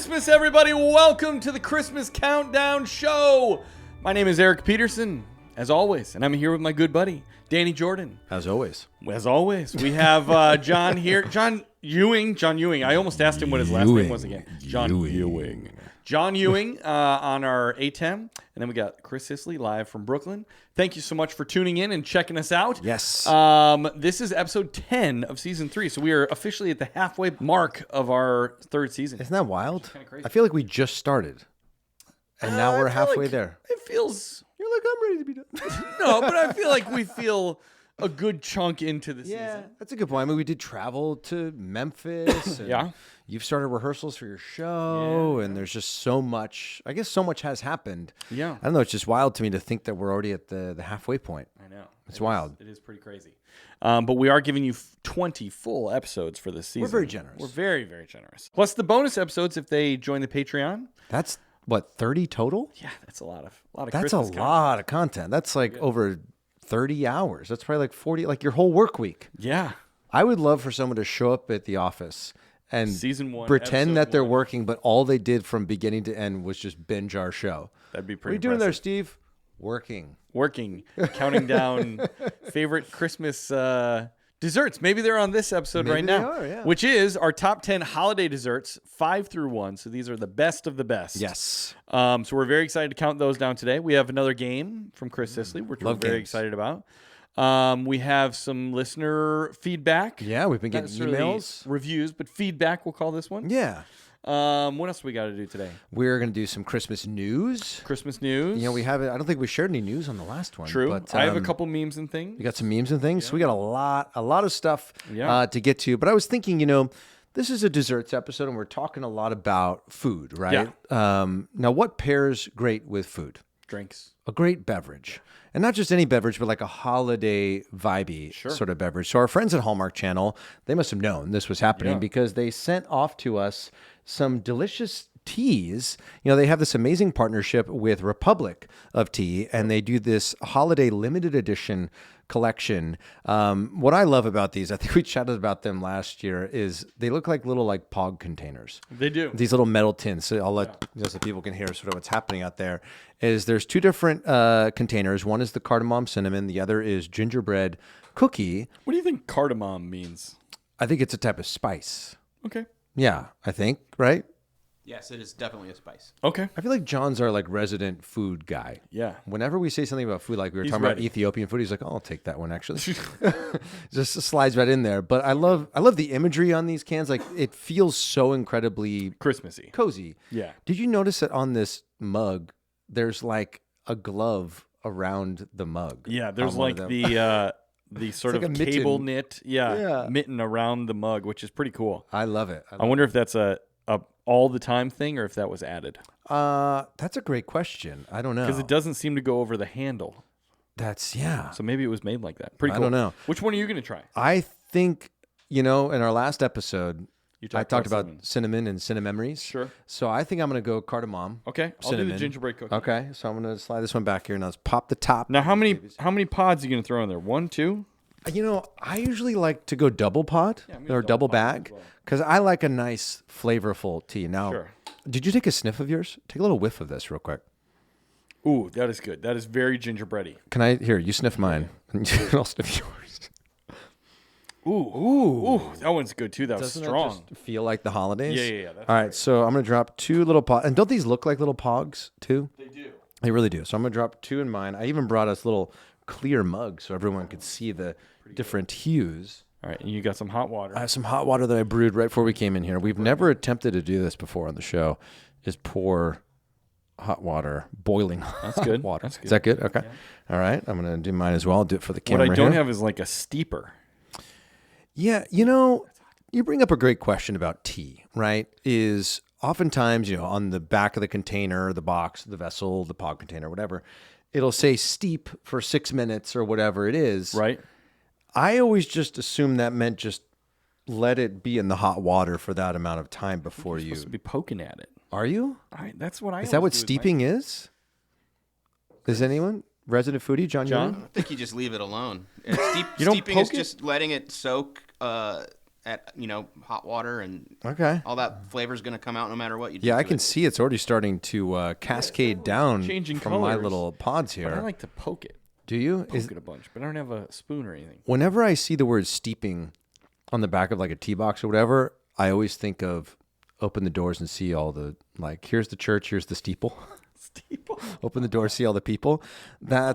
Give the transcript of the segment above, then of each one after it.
Christmas, everybody. Welcome to the Christmas Countdown Show. My name is Eric Peterson, as always, and I'm here with my good buddy, Danny Jordan. As always. As always. We have John here. John Ewing. I almost asked him what his last name was again. John Ewing. John Ewing on our ATEM. And then we got Chris Sisley live from Brooklyn. Thank you so much for tuning in and checking us out. Yes. This is episode 10 of season 3. So we are officially at the halfway mark of our third season. Isn't that wild? Kinda crazy. I feel like we just started. And now we're halfway there. It feels... You're like, I'm ready to be done. No, but I feel like we feel a good chunk into the Yeah, season. that's a good point. I mean, we did travel to Memphis. And Yeah. You've started rehearsals for your show, and there's just so much. I guess so much has happened. Yeah. I don't know. It's just wild to me to think that we're already at the halfway point. I know. It's wild. It is pretty crazy. But we are giving you 20 full episodes for this season. We're very generous. We're very, very generous. Plus the bonus episodes if they join the Patreon. That's, what, 30 total? Yeah, that's a lot of That's Christmas a content. lot of content. That's like over 30 hours. That's probably like 40, like your whole work week. Yeah. I would love for someone to show up at the office and Season 1, pretend episode that they're 1. working, but all they did from beginning to end was just binge our show. That'd be What are pretty you doing there, impressive. Steve? Working. Working, counting down favorite Christmas desserts. Maybe they're on this episode right Maybe they now, are, yeah. which is our top 10 holiday desserts, 5 through 1. So these are the best of the best. Yes. So we're very excited to count those down today. We have another game from Chris Sisley, which Love we're very games. excited about. We have some listener feedback. Yeah, we've been Not getting necessarily emails. reviews, but feedback, we'll call this one. Yeah. What else we got to do today? We're going to do some Christmas news. Christmas news. You know, we haven't, I don't think we shared any news on the last one. True. But, I have a couple memes and things. You got some memes and things. So we got a lot of stuff Yeah. to get to. But I was thinking, this is a desserts episode, and we're talking a lot about food, right? Now, what pairs great with food? Drinks. A great beverage. And not just any beverage, but like a holiday vibey sort of beverage. So our friends at Hallmark Channel, they must have known this was happening because they sent off to us some delicious teas. They have this amazing partnership with Republic of Tea, and they do this holiday limited edition collection. What I love about these, I think we chatted about them last year, is they look like little like POG containers. They do. These little metal tins. So I'll let just so people can hear sort of what's happening out there. Is there's two different containers. One is the cardamom cinnamon. The other is gingerbread cookie. What do you think cardamom means? I think it's a type of spice. Okay. Yeah, I think, right? Yes, it is definitely a spice. Okay. I feel like John's our like resident food guy. Yeah. Whenever we say something about food, like we were He's talking about ready. Ethiopian food, he's like, "Oh, I'll take that one." Actually, just slides right in there. But I love the imagery on these cans. Like it feels so incredibly Christmassy. cozy. Yeah. Did you notice that on this mug, there's like a glove around the mug? Yeah, there's on one like of them? the sort like of a mitten. cable knit, Yeah. mitten around the mug, which is pretty cool. I love it. I wonder if that's a all the time thing or if that was added That's a great question. I don't know. because it doesn't seem to go over the handle. Yeah. So maybe it was made like that. Pretty I cool. don't know. Which one are you gonna try? I think in our last episode, You I talked about cinnamon. cinnamon and cinnamemories. Sure. So I think I'm going to go cardamom. Okay, I'll do the cinnamon. gingerbread cookie. Okay, so I'm going to slide this one back here. Now let's pop the top. Now, how many pods are you gonna throw in there? 1, 2? I usually like to go double pot I'm or gonna double double pot bag as well. because I like a nice flavorful tea. Now, Sure. did you take a sniff of yours? Take a little whiff of this real quick. Ooh, that is good. That is very gingerbready. Can I? Here, you sniff mine. I'll sniff yours. Ooh, that one's good too. That was Doesn't strong. it just feel like the holidays? Yeah. That's All right, so I'm going to drop 2 little pods. And don't these look like little pogs too? They do. They really do. So I'm going to drop 2 in mine. I even brought us little clear mugs so everyone could see the different hues. All right, and you got some hot water. I have some hot water that I brewed right before we came in here. We've never attempted to do this before on the show, is pour hot water, boiling That's good. water. That's good. Is that good? Okay. All right. I'm going to do mine as well. I'll do it for the camera What I don't here. have is like a steeper. Yeah, you bring up a great question about tea, right? Is oftentimes, on the back of the container, the box, the vessel, the pod container, whatever, it'll say steep for 6 minutes or whatever it is. Right? I always just assumed that meant just let it be in the hot water for that amount of time before you. Supposed to be poking at it. Are you? That's what I. Is that what always do with steeping is? Is anyone? Resident foodie, John? John? Young? I think you just leave it alone. You don't Steeping is poke it? just letting it soak at hot water, and Okay. all that flavor is going to come out no matter what you do. Yeah, I to can it. see it's already starting to cascade down changing from my colors. little pods But I here. like to poke it. Do you? Poke it a bunch, but I don't have a spoon or anything. Whenever I see the word steeping on the back of like a tea box or whatever, I always think of open the doors and see all the, like, here's the church, here's the steeple. Steeple. Open the door, see all the people.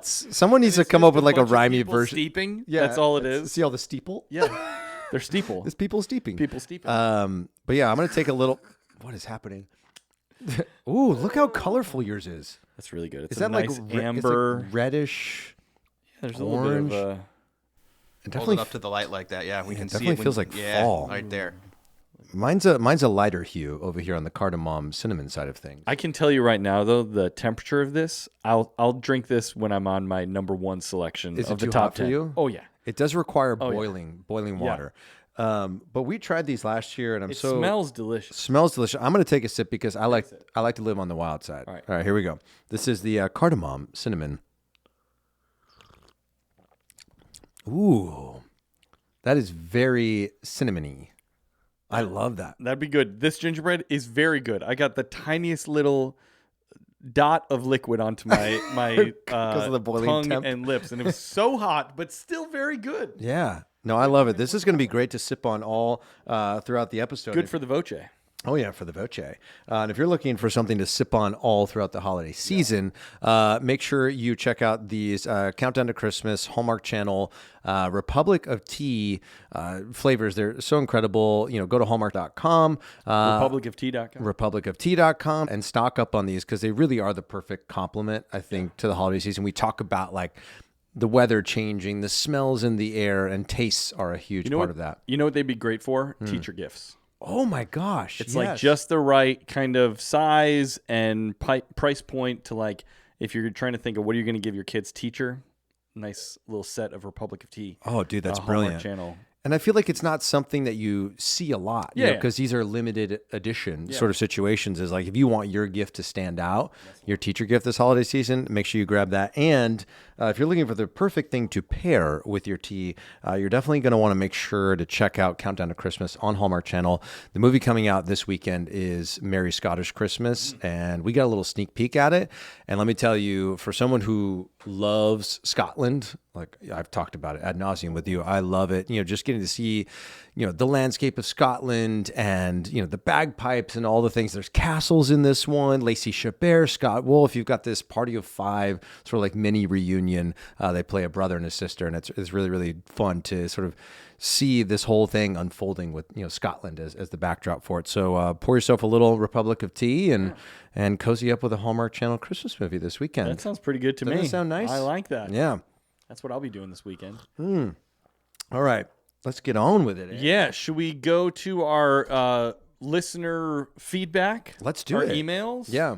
Someone needs to come up with like a rhymey version. Steeping. Yeah, that's all it is. See all the steeple? Yeah, they're steeple. It's people steeping. People steeping. But yeah, I'm gonna take a little. What is happening? Ooh, look how colorful yours is. That's really good. It's Is a that nice like amber. It's like reddish? There's a orange? little bit of It Hold definitely it up to the light like that. Yeah, we can see definitely it. feels like fall. right there. mine's a lighter hue over here on the cardamom cinnamon side of things. I can tell you right now, though, the temperature of this, I'll drink this when I'm on my number one selection Is it of the too top hot for 10. you? Oh yeah, It does require yeah. boiling water. But we tried these last year, and it smells delicious. Smells delicious. I'm going to take a sip because I like to live on the wild side. All right. All right, here we go. This is the cardamom cinnamon. Ooh, that is very cinnamony. I love that. That'd be good. This gingerbread is very good. I got the tiniest little dot of liquid onto my of the boiling tongue temp. and lips, and it was so hot, but still very good. Yeah. No, I love it. This is going to be great to sip on all throughout the episode. Good for the voce. Oh, yeah, for the voce. And if you're looking for something to sip on all throughout the holiday season, make sure you check out these Countdown to Christmas, Hallmark Channel, Republic of Tea flavors. They're so incredible. Go to hallmark.com. Republicoftea.com. republicoftea.com and stock up on these because they really are the perfect complement, I think, to the holiday season. We talk about, like, the weather changing, the smells in the air, and tastes are a huge part of that. You know what they'd be great for? Teacher gifts. Oh my gosh. It's like just the right kind of size and price point to, like, if you're trying to think of what are you going to give your kid's teacher, nice little set of Republic of Tea. Oh, dude, that's Hallmark brilliant. Channel. And I feel like it's not something that you see a lot, Yeah. because these are limited edition sort of situations. Is like, if you want your gift to stand out, your teacher gift this holiday season, make sure you grab that. And if you're looking for the perfect thing to pair with your tea, you're definitely going to want to make sure to check out Countdown to Christmas on Hallmark Channel. The movie coming out this weekend is Merry Scottish Christmas, and we got a little sneak peek at it. And let me tell you, for someone who loves Scotland, like I've talked about it ad nauseum with you, I love it. Just getting to see, the landscape of Scotland and, the bagpipes and all the things. There's castles in this one. Lacey Chabert, Scott Wolf. You've got this party of five, sort of like mini reunion. They play a brother and a sister, and it's really, really fun to sort of see this whole thing unfolding with, Scotland as the backdrop for it. So pour yourself a little Republic of Tea and cozy up with a Hallmark Channel Christmas movie this weekend. That sounds pretty good to me. Doesn't that sound nice? I like that. Yeah. That's what I'll be doing this weekend. All right. Let's get on with it. Yeah. Should we go to our listener feedback? Let's do our it. emails? Yeah.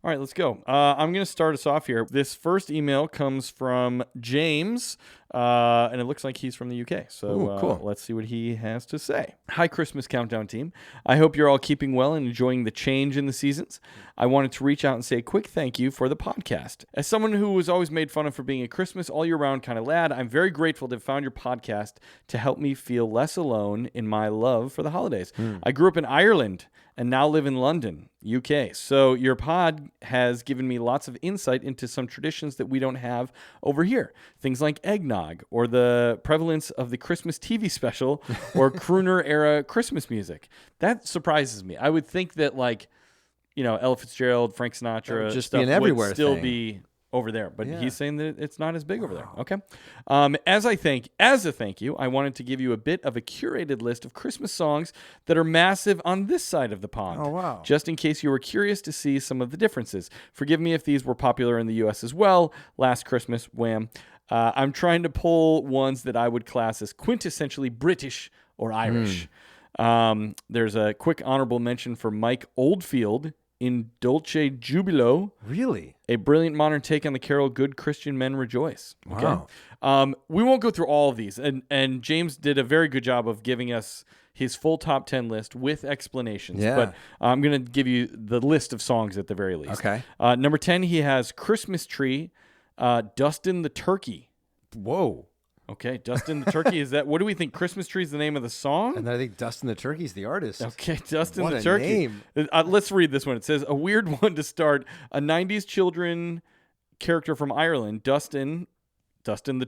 All right, let's go. I'm going to start us off here. This first email comes from James, and it looks like he's from the UK. So Ooh, cool. Let's see what he has to say. Hi, Christmas Countdown team. I hope you're all keeping well and enjoying the change in the seasons. I wanted to reach out and say a quick thank you for the podcast. As someone who was always made fun of for being a Christmas all year round kind of lad, I'm very grateful to have found your podcast to help me feel less alone in my love for the holidays. I grew up in Ireland and now live in London, UK. So your pod has given me lots of insight into some traditions that we don't have over here. Things like eggnog, or the prevalence of the Christmas TV special, or crooner era Christmas music. That surprises me. I would think that, like, Ella Fitzgerald, Frank Sinatra, would just stuff be an everywhere would still thing. be over there, but Yeah. he's saying that it's not as big over there. Okay. As a thank you, I wanted to give you a bit of a curated list of Christmas songs that are massive on this side of the pond. Oh, wow. Just in case you were curious to see some of the differences. Forgive me if these were popular in the U.S. as well. Last Christmas, Wham. I'm trying to pull ones that I would class as quintessentially British or Irish. There's a quick honorable mention for Mike Oldfield in Dolce Jubilo, Really? a brilliant modern take on the carol "Good Christian Men Rejoice." Wow. We won't go through all of these, and James did a very good job of giving us his full top 10 list with explanations. Yeah. But I'm going to give you the list of songs at the very least. Okay. Number 10, he has "Christmas Tree," "Dustin' the Turkey." Whoa. Okay, Dustin the Turkey. Is that, what do we think? Christmas Tree is the name of the song? And I think Dustin the Turkey's the artist. Okay, Dustin What the a Turkey. name. Let's read this one. It says, a weird one to start. A 90s children character from Ireland, Dustin the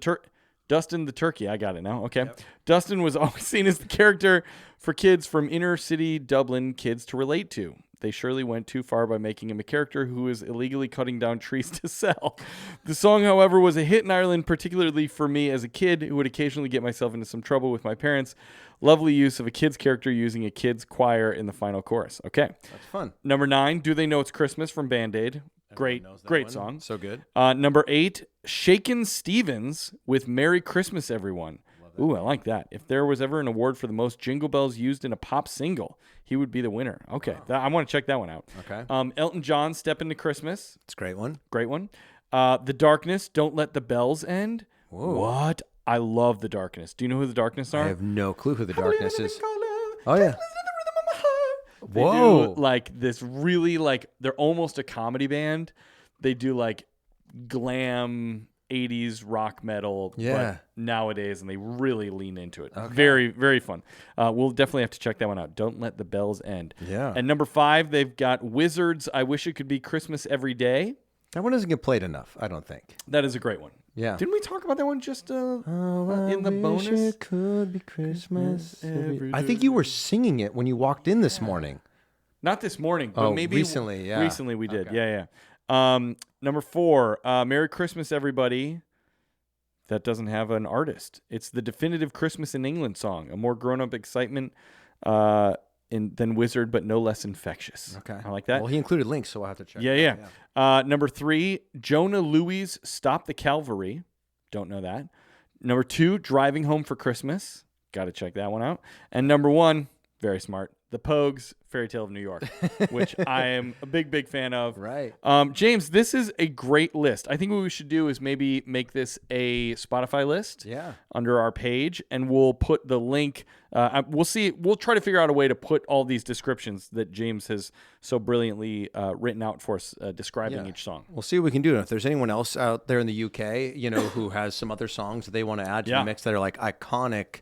Turkey. I got it now. Okay. Yep. Dustin was always seen as the character for kids from inner city Dublin kids to relate to. They surely went too far by making him a character who is illegally cutting down trees to sell. The song, however, was a hit in Ireland, particularly for me as a kid who would occasionally get myself into some trouble with my parents. Lovely use of a kid's character using a kid's choir in the final chorus. Okay. That's fun. Number 9, Do They Know It's Christmas from Band-Aid. Great song. So good. Number 8, Shakin' Stevens with Merry Christmas, Everyone. Ooh, I like that. If there was ever an award for the most jingle bells used in a pop single, he would be the winner. Okay, I want to check that one out. Okay. Elton John, Step Into Christmas. It's a great one. Great one. The Darkness, Don't Let the Bells End. Whoa. What? I love The Darkness. Do you know who The Darkness are? I have no clue who The Darkness is. Oh, yeah. They do like this really they're almost a comedy band. They do like glam 80s rock metal, but nowadays, and they really lean into it. Okay. Very, very fun. We'll definitely have to check that one out. Don't Let the Bells End. Yeah. And number 5, they've got Wizards, I Wish It Could Be Christmas Every Day. That one doesn't get played enough, I don't think. That is a great one. Yeah. Didn't we talk about that one just in the bonus? It could be Christmas I think you were singing it when you walked in this morning. Not this morning, but maybe recently. Yeah, recently we did. Okay. Yeah. Number 4, Merry Christmas, Everybody. That doesn't have an artist. It's the definitive Christmas in England song, a more grown-up excitement than Wizard, but no less infectious. Okay, I like that. Well, he included links, so I'll have to check. Yeah. Number 3, Jonah Louie's "Stop the Cavalry." Don't know that. Number 2, Driving Home for Christmas. Got to check that one out. And number 1, very smart, The Pogues, Fairy Tale of New York, which I am a big fan of. Right. James, this is a great list. I think what we should do is maybe make this a Spotify list under our page, and we'll put the link. We'll see. We'll try to figure out a way to put all these descriptions that James has so brilliantly written out for us, describing each song. We'll see what we can do. And if there's anyone else out there in the UK, who has some other songs that they want to add to the mix that are like iconic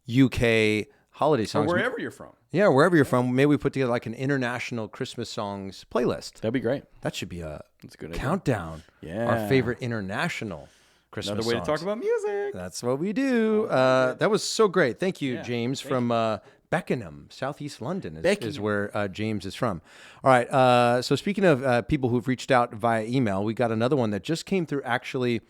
UK holiday songs. Or wherever you're from. Yeah, wherever you're from. Maybe we put together like an international Christmas songs playlist. That'd be great. That should be a good countdown. Yeah. Our favorite international Christmas Another way songs. to talk about music. That's what we do. That was so great. Thank you, James, from Beckenham, Southeast London is where James is from. All right. So speaking of people who've reached out via email, we got another one that just came through actually,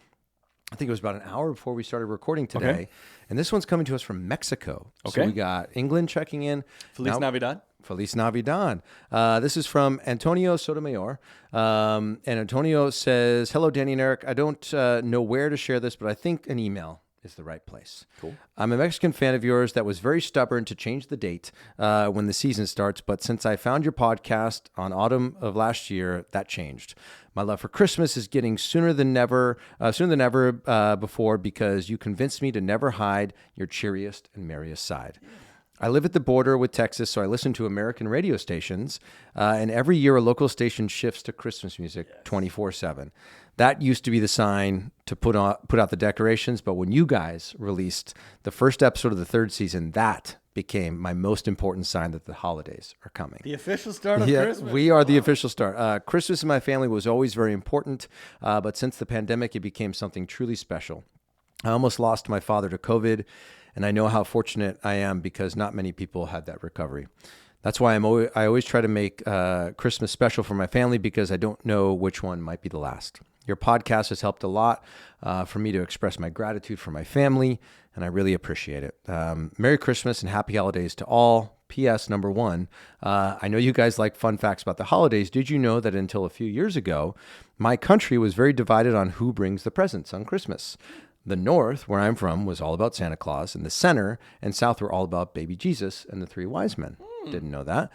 I think it was about an hour before we started recording today. Okay. And this one's coming to us from Mexico. Okay. So we got England checking in. Feliz Navidad. Feliz Navidad. This is from Antonio Sotomayor. And Antonio says, hello, Danny and Eric. I don't know where to share this, but I think an email is the right place. Cool. I'm a Mexican fan of yours that was very stubborn to change the date when the season starts, but since I found your podcast on autumn of last year, that changed. My love for Christmas is getting sooner than ever before because you convinced me to never hide your cheeriest and merriest side. I live at the border with Texas, so I listen to American radio stations, and every year a local station shifts to Christmas music 24/7. That used to be the sign to put out the decorations, but when you guys released the first episode of the 3rd season, that became my most important sign that the holidays are coming. The official start of Christmas. We are the official start. Christmas in my family was always very important, but since the pandemic, it became something truly special. I almost lost my father to COVID, and I know how fortunate I am because not many people had that recovery. That's why I always try to make Christmas special for my family because I don't know which one might be the last. Your podcast has helped a lot for me to express my gratitude for my family, and I really appreciate it. Merry Christmas and happy holidays to all. P.S. number 1, I know you guys like fun facts about the holidays. Did you know that until a few years ago, my country was very divided on who brings the presents on Christmas? The North, where I'm from, was all about Santa Claus, and the Center and South were all about baby Jesus and the 3 wise men. Didn't know that.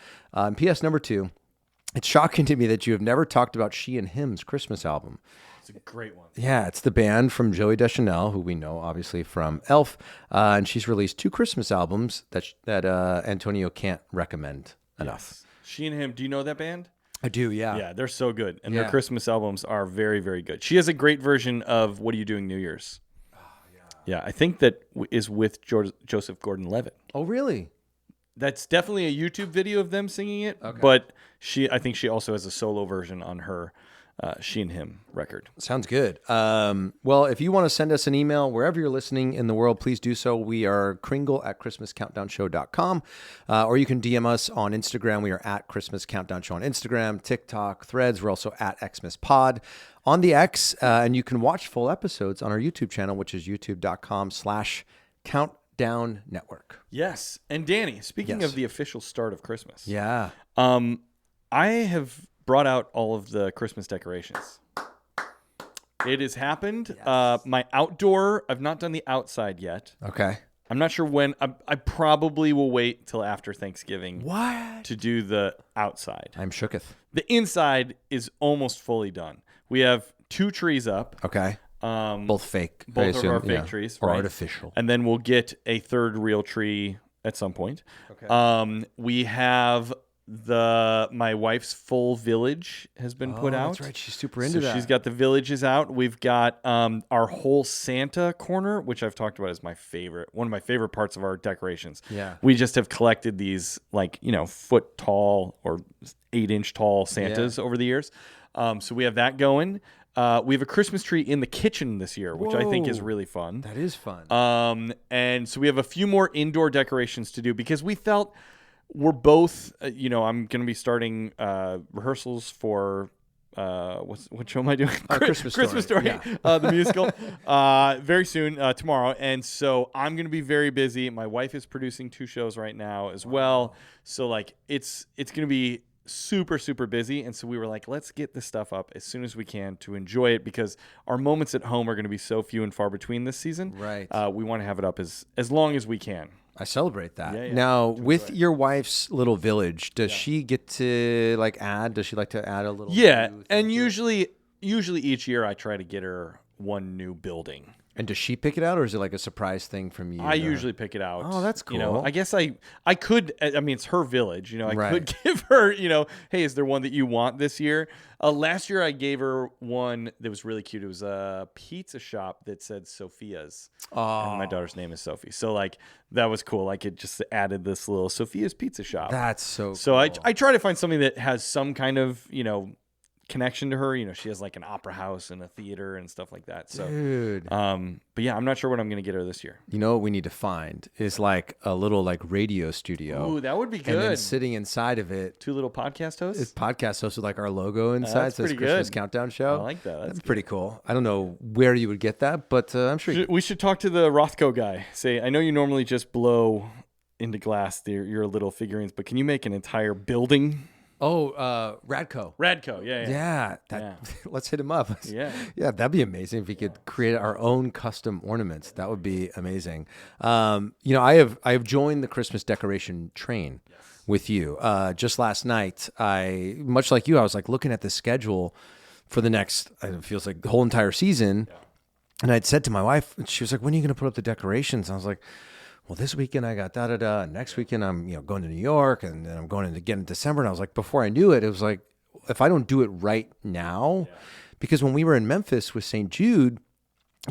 P.S. number 2, it's shocking to me that you have never talked about She and Him's Christmas album. It's a great one. Yeah, it's the band from Joey Deschanel, who we know obviously from Elf, and she's released 2 Christmas albums that Antonio can't recommend enough. Yes. She and Him. Do you know that band? I do, yeah. Yeah, they're so good, and their Christmas albums are very, very good. She has a great version of "What Are You Doing New Year's." Yeah, I think that is with Joseph Gordon-Levitt. Oh, really? That's definitely a YouTube video of them singing it, but I think she also has a solo version on her She and Him record. Sounds good. Well, if you want to send us an email wherever you're listening in the world, please do so. We are kringle@christmascountdownshow.com, or you can DM us on Instagram. We are at Christmas Countdown Show on Instagram, TikTok, Threads. We're also at XmasPod on the X, and you can watch full episodes on our YouTube channel, which is youtube.com/Countdown Network. Yes. And Danny, speaking Yes. of the official start of Christmas, Yeah. I have brought out all of the Christmas decorations. It has happened. My outdoor, I've not done the outside yet. Okay. I'm not sure when. I probably will wait till after Thanksgiving What? to do the outside. I'm shooketh. The inside is almost fully done. We have 2 trees up. Okay. Both fake. I Both of assume, our fake trees. Or right? artificial. And then we'll get a 3rd real tree at some point. Okay. We have my wife's full village has been put out. That's right. She's super into that. She's got the villages out. We've got our whole Santa corner, which I've talked about as one of my favorite parts of our decorations. Yeah. We just have collected these foot tall or 8-inch tall Santas over the years. So we have that going. We have a Christmas tree in the kitchen this year, which I think is Whoa. really fun. That is fun. And so we have a few more indoor decorations to do because we felt we're both, I'm going to be starting rehearsals for what show am I doing? Christmas Story, Yeah. the musical, very soon, tomorrow. And so I'm going to be very busy. My wife is producing 2 shows right now as well. So it's going to be super, super busy. And so we were like, let's get this stuff up as soon as we can to enjoy it because our moments at home are going to be so few and far between this season. Right. We want to have it up as long as we can. I celebrate that. Yeah. Now, with your wife's little village, does she get to add? Does she like to add a little? Yeah, new thing and to it? usually each year I try to get her one new building. And does she pick it out, or is it like a surprise thing from you? I usually pick it out. Oh, that's cool. I guess I could. I mean, it's her village. I Right. could give her. Hey, is there one that you want this year? Last year I gave her one that was really cute. It was a pizza shop that said Sophia's. Oh, And my daughter's name is Sophie. So that was cool. It just added this little Sophia's pizza shop. that's so. So cool. I try to find something that has some kind of connection to her. She has an opera house and a theater and stuff like that. So, Dude. but yeah, I'm not sure what I'm going to get her this year. You know what we need to find is a little radio studio. Ooh, that would be good. And then sitting inside of it, 2 little podcast hosts. it's podcast host with our logo inside. that's Says pretty Christmas good. Countdown Show. I like that. That's That's pretty cool. I don't know where you would get that, but I'm sure. We should talk to the Rothko guy. Say, I know you normally just blow into glass your little figurines, but can you make an entire building? Oh, Radco. Radco, yeah. Yeah, let's hit him up. Yeah. Yeah, that'd be amazing if we could create our own custom ornaments. That would be amazing. I have joined the Christmas decoration train with you. Just last night, much like you, I was looking at the schedule for the next, it feels like the whole entire season. Yeah. And I'd said to my wife, she was like, when are you going to put up the decorations? And I was like, well, this weekend I got da-da-da. Next weekend I'm going to New York, and then I'm going in again in December. And I was like, before I knew it, it was like, if I don't do it right now, because when we were in Memphis with St. Jude,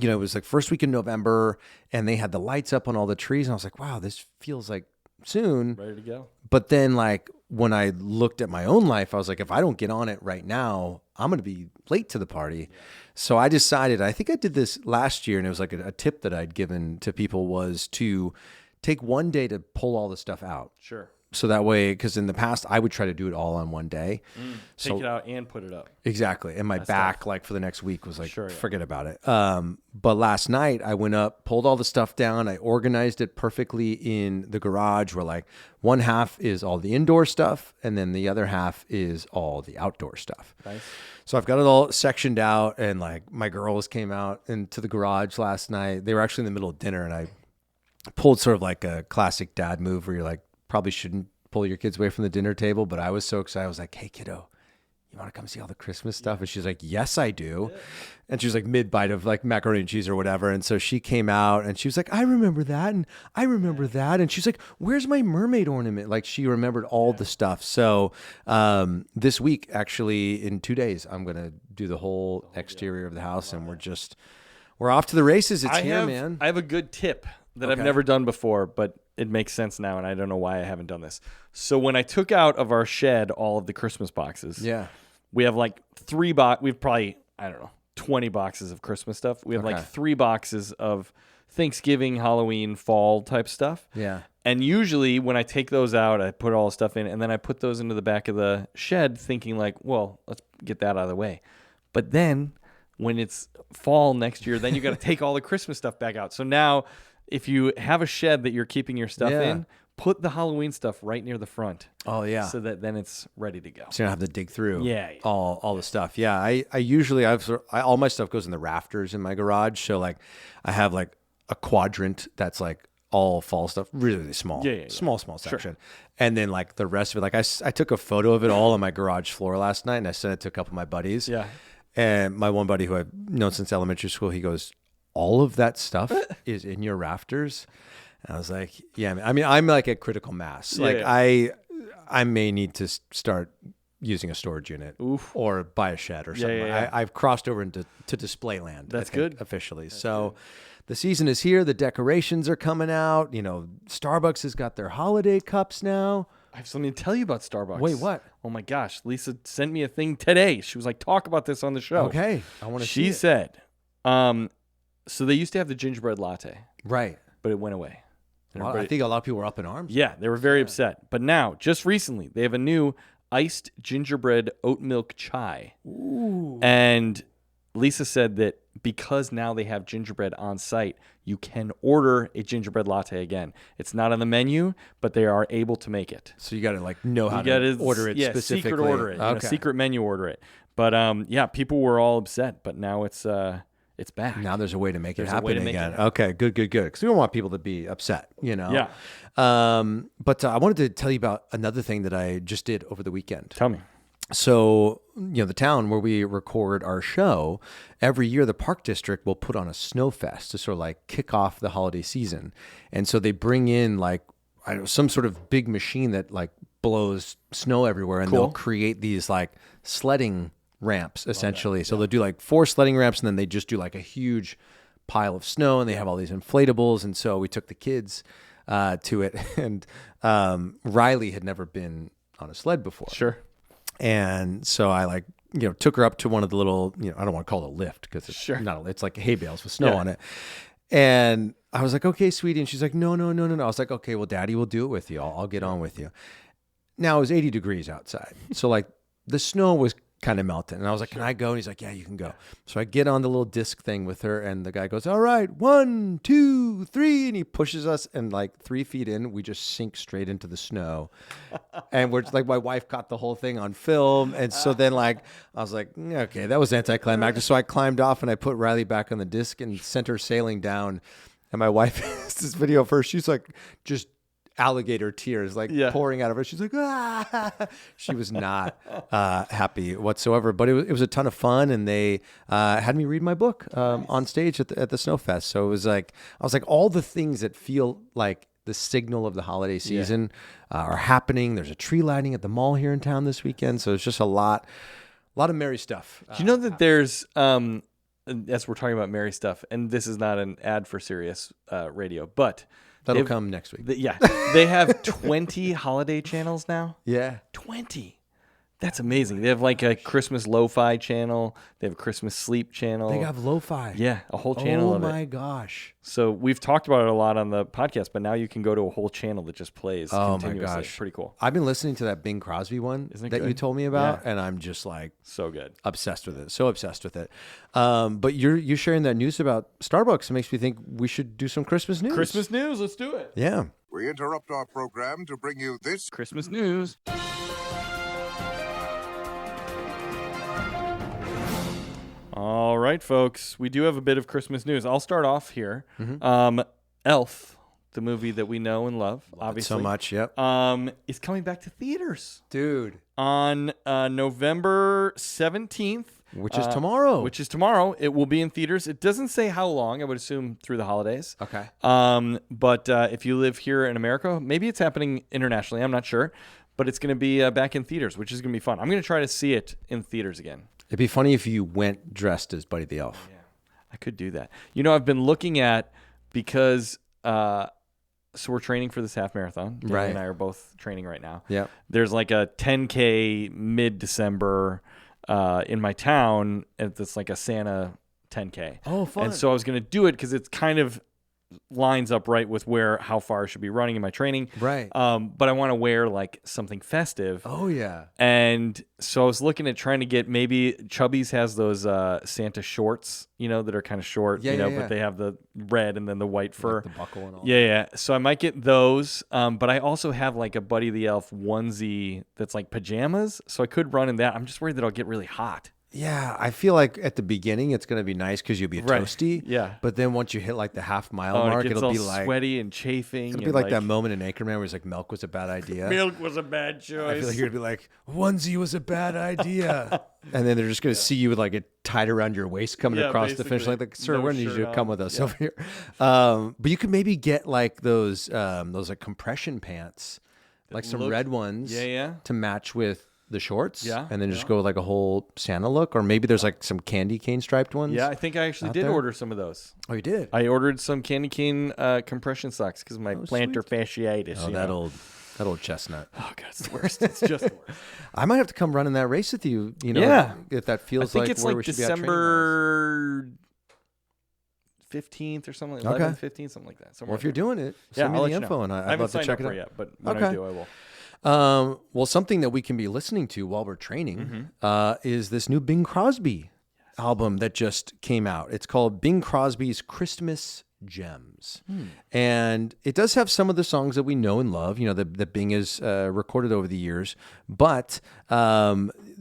it was first week in November, and they had the lights up on all the trees. And I was like, wow, this feels like soon. Ready to go. But then when I looked at my own life, I was like, if I don't get on it right now, I'm going to be late to the party. Yeah. So I decided, I think I did this last year, and it was a tip that I'd given to people was to take one day to pull all the stuff out. Sure. So that way, because in the past, I would try to do it all on one day. Take it out and put it up. Exactly. And my back, for the next week was Sure, yeah. forget about it. But last night, I went up, pulled all the stuff down. I organized it perfectly in the garage where one half is all the indoor stuff, and then the other half is all the outdoor stuff. Nice. So I've got it all sectioned out, and my girls came out into the garage last night. They were actually in the middle of dinner, and I pulled sort of a classic dad move where you're probably shouldn't pull your kids away from the dinner table. But I was so excited. I was like, hey, kiddo, you want to come see all the Christmas stuff? And she's like, yes, I do. And she was mid-bite of macaroni and cheese or whatever. And so she came out and she was like, I remember that. And I remember that. And she's like, where's my mermaid ornament? She remembered all the stuff. So this week, actually, in 2 days, I'm going to do the whole exterior of the house. And we're We're off to the races. It's I here, have, man. I have a good tip that I've never done before, but it makes sense now, and I don't know why I haven't done this. So when I took out of our shed all of the Christmas boxes, we have like 3 boxes. We've probably, I don't know, 20 boxes of Christmas stuff. We have like 3 boxes of Thanksgiving, Halloween, fall type stuff. Yeah. And usually when I take those out, I put all the stuff in, and then I put those into the back of the shed thinking like, well, let's get that out of the way. But then when it's fall next year, then you got to take all the Christmas stuff back out. So now if you have a shed that you're keeping your stuff in, put the Halloween stuff right near the front. Oh, yeah. So that then it's ready to go. So you don't have to dig through Yeah. all the stuff. Yeah, I usually all my stuff goes in the rafters in my garage. So like I have like a quadrant that's like all fall stuff, really small, small section. And then like the rest of it, like I took a photo of it all on my garage floor last night and I sent it to a couple of my buddies. Yeah. And my one buddy who I've known since elementary school, he goes, all of that stuff is in your rafters? And I was like, yeah, I mean, I'm like at critical mass. I may need to start using a storage unit or buy a shed or something. I've crossed over into display land. That's good. Officially. So the season is here. The decorations are coming out. You know, Starbucks has got their holiday cups now. I have something to tell you about Starbucks. Wait, what? Oh my gosh. Lisa sent me a thing today. She was like, talk about this on the show. Okay. I want to see it. She said, so they used to have the gingerbread latte. Right. But it went away. Well, I think a lot of people were up in arms. Yeah, they were very upset. But now, just recently, they have a new iced gingerbread oat milk chai. Ooh. And Lisa said that because now they have gingerbread on site, you can order a gingerbread latte again. It's not on the menu, but they are able to make it. So you got to like know how to order it specifically. Secret order it. Okay. Secret menu order it. But yeah, people were all upset, but now it's back. Now there's a way to make it happen again. Okay, good. Because we don't want people to be upset, you know? Yeah. But I wanted to tell you about another thing that I just did over the weekend. Tell me. So, you know, the town where we record our show, every year the Park District will put on a snow fest to sort of like kick off the holiday season. And so they bring in like, I don't know, some sort of big machine that like blows snow everywhere, and they'll create these like sledding ramps essentially. So they'll do like 4 sledding ramps, and then they just do like a huge pile of snow, and they have all these inflatables. And so we took the kids to it, and Riley had never been on a sled before. Sure. And so I took her up to one of the little, I don't want to call it a lift because it's not it's like hay bales with snow on it. And I was like, okay, sweetie. And she's like, no. I was like, okay, well, Daddy will do it with you. I'll get on with you. Now it was 80 degrees outside. So like the snow was kind of melting. And I was like, can I go? And he's like, yeah, you can go. So I get on the little disc thing with her, and the guy goes, all right, 1, 2, 3. And he pushes us, and like 3 feet in, we just sink straight into the snow. And we're just, like, my wife caught the whole thing on film. And so then like, I was like, okay, that was anticlimactic. So I climbed off and I put Riley back on the disc and sent her sailing down. And my wife has this video of her. She's like, just alligator tears like pouring out of her. She's like, ah. She was not happy whatsoever, but it was a ton of fun. And they had me read my book on stage at the Snowfest. So it was like, I was like, all the things that feel like the signal of the holiday season are happening. There's a tree lighting at the mall here in town this weekend. So it's just a lot of merry stuff. Do you know that there's, as we're talking about merry stuff, and this is not an ad for Sirius radio, but that'll come next week. They have 20 holiday channels now. Yeah. 20. That's amazing. They have like a Christmas lo-fi channel. They have a Christmas sleep channel. They have lo-fi. Yeah, a whole channel of it. Oh my gosh. So we've talked about it a lot on the podcast, but now you can go to a whole channel that just plays continuously. My gosh. It's pretty cool. I've been listening to that Bing Crosby one that you told me about, and I'm just like so good. Obsessed with it. So obsessed with it. But you're sharing that news about Starbucks. It makes me think we should do some Christmas news. Christmas news. Let's do it. Yeah. We interrupt our program to bring you this Christmas news. All right, folks. We do have a bit of Christmas news. I'll start off here. Mm-hmm. Elf, the movie that we know and love obviously. So much, yep. Is coming back to theaters. Dude. On November 17th. Which is tomorrow. It will be in theaters. It doesn't say how long. I would assume through the holidays. Okay. But if you live here in America, maybe it's happening internationally. I'm not sure. But it's going to be back in theaters, which is going to be fun. I'm going to try to see it in theaters again. It'd be funny if you went dressed as Buddy the Elf. Yeah. I could do that. You know, I've been looking at because so we're training for this half marathon. Danny Right. and I are both training right now. Yeah. There's like a 10K mid-December in my town. And it's like a Santa 10K. Oh, fun. And so I was going to do it because it's kind of lines up right with how far I should be running in my training. Right. But I want to wear like something festive. Oh, yeah. And so I was looking at trying to get, maybe Chubby's has those Santa shorts, that are kind of short, Yeah. but they have the red and then the white fur. Like the buckle and all. Yeah. So I might get those. But I also have like a Buddy the Elf onesie that's like pajamas. So I could run in that. I'm just worried that I'll get really hot. Yeah, I feel like at the beginning it's going to be nice because you'll be Right. toasty. Yeah. But then once you hit like the half-mile Oh, mark, it gets it'll all be like sweaty and chafing. It'll be like that moment in Anchorman where it's like milk was a bad idea. Milk was a bad I choice. feel like you're gonna be like, onesie was a bad idea. And then they're just gonna see you with like it tied around your waist coming Yeah, across the finish line. Like, sir, no we're gonna need you shirt to come on. with us over here. But you could maybe get like those like compression pants, like some look- red ones, Yeah. to match with the shorts. Yeah, And then just go with like a whole Santa look, or maybe there's like some candy cane striped ones. Yeah, I think I actually did there? order some of those. Oh, you did. I ordered some candy cane compression socks because of my plantar fasciitis. Oh, that old chestnut. Oh god, it's the worst. It's just the worst. I might have to come run in that race with you. Yeah. if that I feels think like it's where like we should be at training-wise. December 15th or something, Okay. 11th, 15th, something like that. Well, if you're doing it, yeah, send me I'll the let you info, know. and I I'd haven't love to signed check up it for out. yet, but when I Okay. do, I will. Well, something that we can be listening to while we're training is this new Bing Crosby album that just came out. It's called Bing Crosby's Christmas Gems. And it does have some of the songs that we know and love, that Bing has recorded over the years. But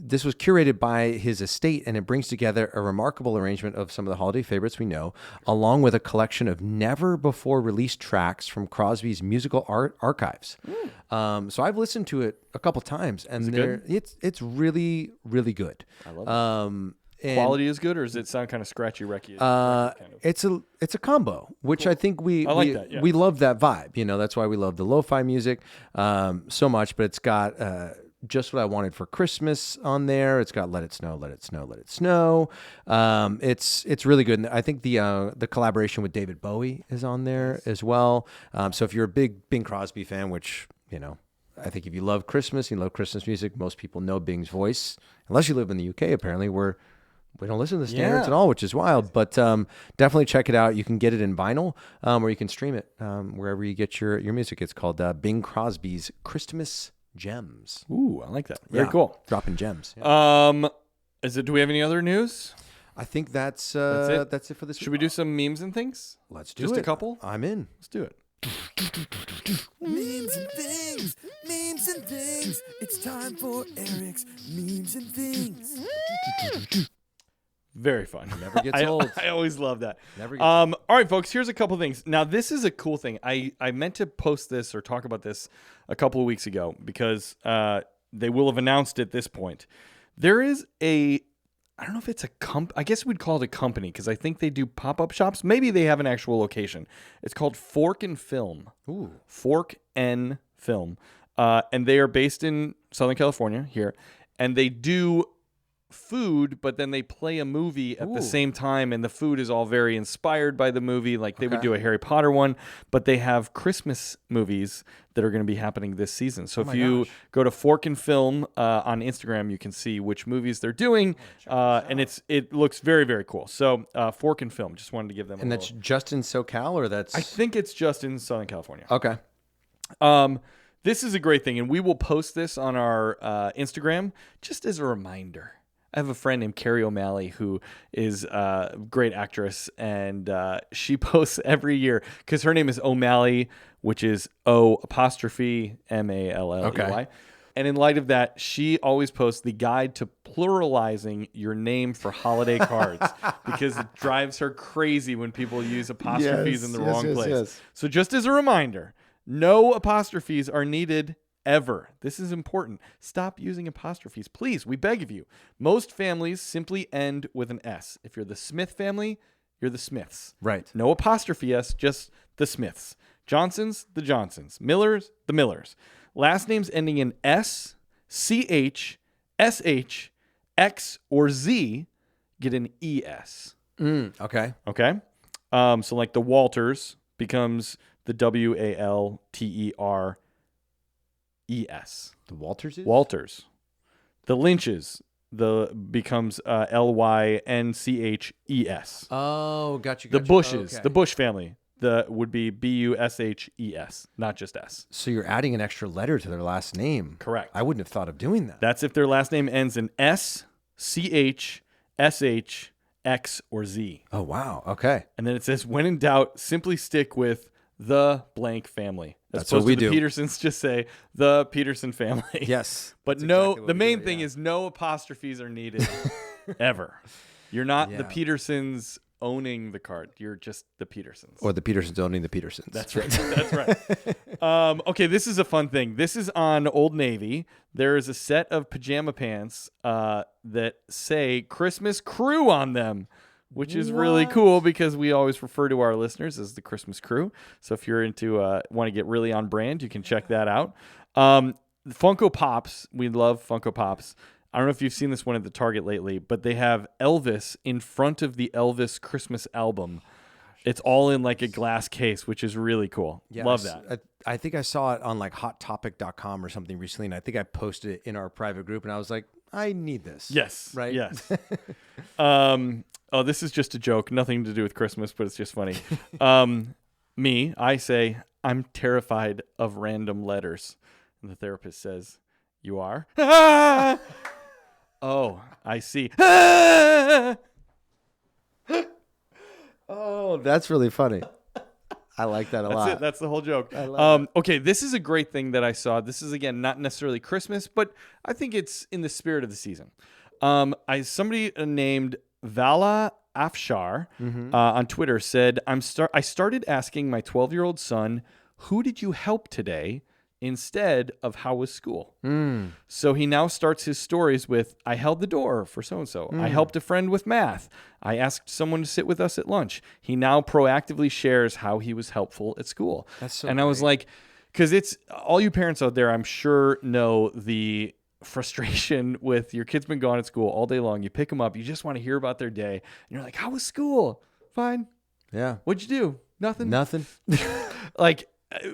this was curated by his estate, and it brings together a remarkable arrangement of some of the holiday favorites we know, along with a collection of never before released tracks from Crosby's musical archives. So I've listened to it a couple times, and it's really, really good. I love it. And Quality is good, or does it sound kind of scratchy, wrecky? Kind of? it's a combo, which I think we that, yeah. we love that vibe. That's why we love the lo-fi music so much. But it's got Just What I Wanted for Christmas on there. It's got Let It Snow, Let It Snow, Let It Snow. It's really good. And I think the collaboration with David Bowie is on there as well. So if you're a big Bing Crosby fan, which I think if you love Christmas, you love Christmas music, most people know Bing's voice. Unless you live in the UK, apparently we don't listen to the standards at all, which is wild. But definitely check it out. You can get it in vinyl, or you can stream it wherever you get your music. It's called Bing Crosby's Christmas Gems. Ooh, I like that. Very cool. Dropping gems. Yeah. Do we have any other news? I think that's it? That's it for this week. Should we do some memes and things? Let's do Just it. a couple? I'm in. Let's do it. Memes and things, memes and things. It's time for Eric's memes and things. Very fun. Never gets old. I always love that. Never gets All right, folks, here's a couple things. Now, this is a cool thing. I meant to post this or talk about this a couple of weeks ago because they will have announced at this point. There is I don't know if it's I guess we'd call it a company because I think they do pop-up shops. Maybe they have an actual location. It's called Fork and Film. Ooh. Fork and Film. And they are based in Southern California here. And they do food, but then they play a movie at the same time, and the food is all very inspired by the movie. Like they would do a Harry Potter one, but they have Christmas movies that are going to be happening this season. So if you go to Fork and Film on Instagram, you can see which movies they're doing, and it looks very, very cool. So Fork and Film, just wanted to give them. And that's just in SoCal, or that's? I think it's just in Southern California. Okay. This is a great thing, and we will post this on our Instagram just as a reminder. I have a friend named Carrie O'Malley who is a great actress, and she posts every year because her name is O'Malley, which is O''Malley. Okay. And in light of that, she always posts the guide to pluralizing your name for holiday cards because it drives her crazy when people use apostrophes in the wrong place. Yes. So just as a reminder, no apostrophes are needed ever. This is important. Stop using apostrophes. Please, we beg of you. Most families simply end with an S. If you're the Smith family, you're the Smiths. Right. No apostrophe S, just the Smiths. Johnsons, the Johnsons. Millers, the Millers. Last names ending in S, CH, SH, X, or Z get an ES. Okay. Okay. So like the Walters becomes the Walters. The Walters is? Walters. The Lynches becomes Lynches. Oh, got you. The Bushes, the Bush family, would be Bushes, not just S. So you're adding an extra letter to their last name. Correct. I wouldn't have thought of doing that. That's if their last name ends in S, CH, SH, X, or Z. Oh, wow. Okay. And then it says, when in doubt, simply stick with the blank family. That's what we do. The Petersons just say the Peterson family. Yes. But That's no, exactly what the we main do, thing yeah. is no apostrophes are needed ever. You're not the Yeah. Petersons owning the card. You're just the Petersons. Or the Petersons owning the Petersons. That's right. That's right. Okay, this is a fun thing. This is on Old Navy. There is a set of pajama pants that say Christmas Crew on them, which is really cool because we always refer to our listeners as the Christmas Crew. So if you're into want to get really on brand, you can check that out. Funko Pops. We love Funko Pops. I don't know if you've seen this one at the Target lately, but they have Elvis in front of the Elvis Christmas album. It's all in like a glass case, which is really cool. Yeah, Love that. I think I saw it on like hottopic.com or something recently, and I think I posted it in our private group, and I was like, I need this. Yes. Right? Yes. This is just a joke. Nothing to do with Christmas, but it's just funny. I say, I'm terrified of random letters. And the therapist says, you are? Oh, I see. Oh, that's really funny. I like that a lot. That's it. That's the whole joke. I love Okay, this is a great thing that I saw. This is, again, not necessarily Christmas, but I think it's in the spirit of the season. Somebody named Vala Afshar on Twitter said, I started asking my 12-year-old son, who did you help today? Instead of how was school. So he now starts his stories with, I held the door for so-and-so. I helped a friend with math. I asked someone to sit with us at lunch. He now proactively shares how he was helpful at school. That's so I was like, because it's all you parents out there, I'm sure know the frustration with your kid's been gone at school all day long. You pick them up. You just want to hear about their day. And you're like, how was school? Fine. Yeah. What'd you do? Nothing. Like,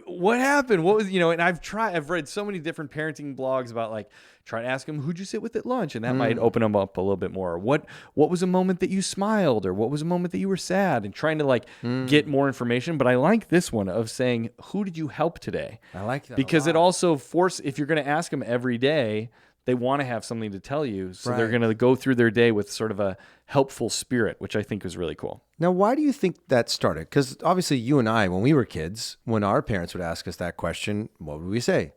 what happened? What was, and I've read so many different parenting blogs about like, try to ask them, who'd you sit with at lunch? And that might open them up a little bit more. What was a moment that you smiled, or what was a moment that you were sad, and trying to like get more information. But I like this one of saying, who did you help today? I like that. Because it also if you're going to ask them every day, they want to have something to tell you. So they're going to go through their day with sort of a helpful spirit, which I think is really cool. Now, why do you think that started? Because obviously you and I, when we were kids, when our parents would ask us that question, what would we say?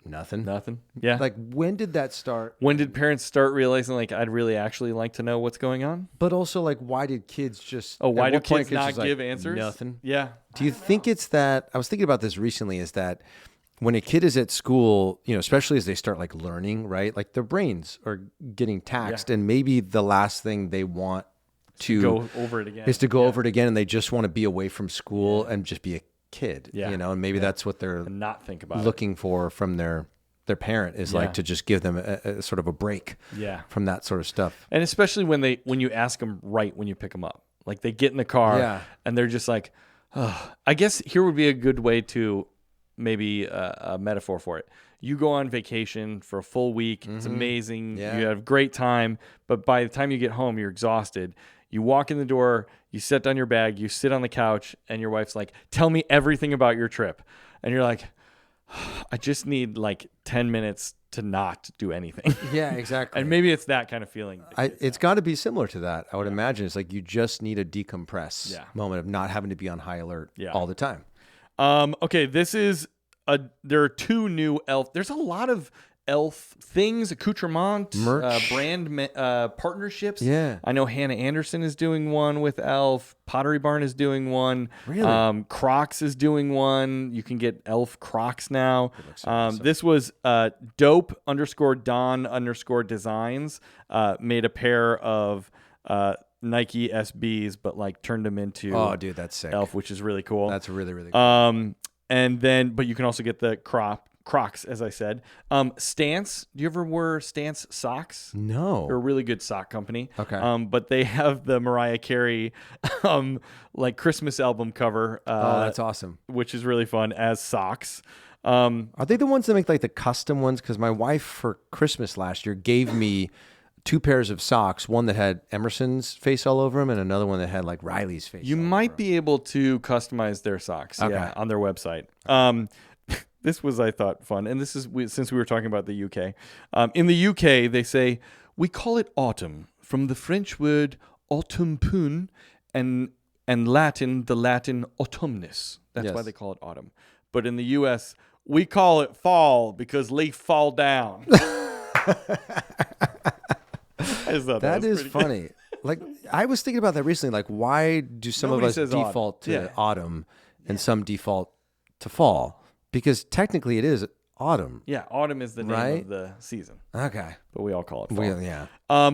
Nothing. Yeah. Like, when did that start? When did parents start realizing, like, I'd really actually like to know what's going on? But also, like, why did kids just... Why at do what point kids not just, like, give answers? Nothing. Yeah. Do you think it's that... I was thinking about this recently, is that when a kid is at school, especially as they start like learning, right? Like their brains are getting taxed, and maybe the last thing they want to go over it again is to go over it again, and they just want to be away from school and just be a kid, and maybe that's what they're and not think about looking for from their parent is like to just give them a sort of a break from that sort of stuff. And especially when you ask them right when you pick them up, like they get in the car and they're just like, oh. I guess here would be a good way to maybe a metaphor for it. You go on vacation for a full week. It's amazing. You have a great time. But by the time you get home, you're exhausted. You walk in the door, you set down your bag, you sit on the couch, and your wife's like, tell me everything about your trip. And you're like, I just need like 10 minutes to not do anything. Yeah, exactly. And maybe it's that kind of feeling. It's got to be similar to that. I would imagine it's like you just need a decompress moment of not having to be on high alert all the time. Okay, there are two new elf. There's a lot of elf things, accoutrement, merch, brand partnerships. Yeah. I know Hannah Anderson is doing one with Elf. Pottery Barn is doing one. Really? Crocs is doing one. You can get elf Crocs now. This was dope_Don_designs made a pair of Nike SBs, but like turned them into dude, that's sick. elf, which is really cool. That's really, really cool. But you can also get the crop Crocs, as I said. Stance. Do you ever wear Stance socks? No. They're a really good sock company. Okay. But they have the Mariah Carey like Christmas album cover. That's awesome. Which is really fun as socks. Are they the ones that make like the custom ones? Because my wife for Christmas last year gave me 2 pairs of socks, one that had Emerson's face all over them and another one that had like Riley's face. You might be able to customize their socks on their website. This was, I thought, fun. And this is since we were talking about the UK. In the UK, they say, we call it autumn from the French word autumnpun and Latin, the Latin autumnus. That's why they call it autumn. But in the US, we call it fall because leaf fall down. That is funny. Like I was thinking about that recently. Like, why do some of us default to autumn and some default to fall? Because technically it is autumn. Yeah, autumn is the name of the season. Okay. But we all call it fall. Yeah.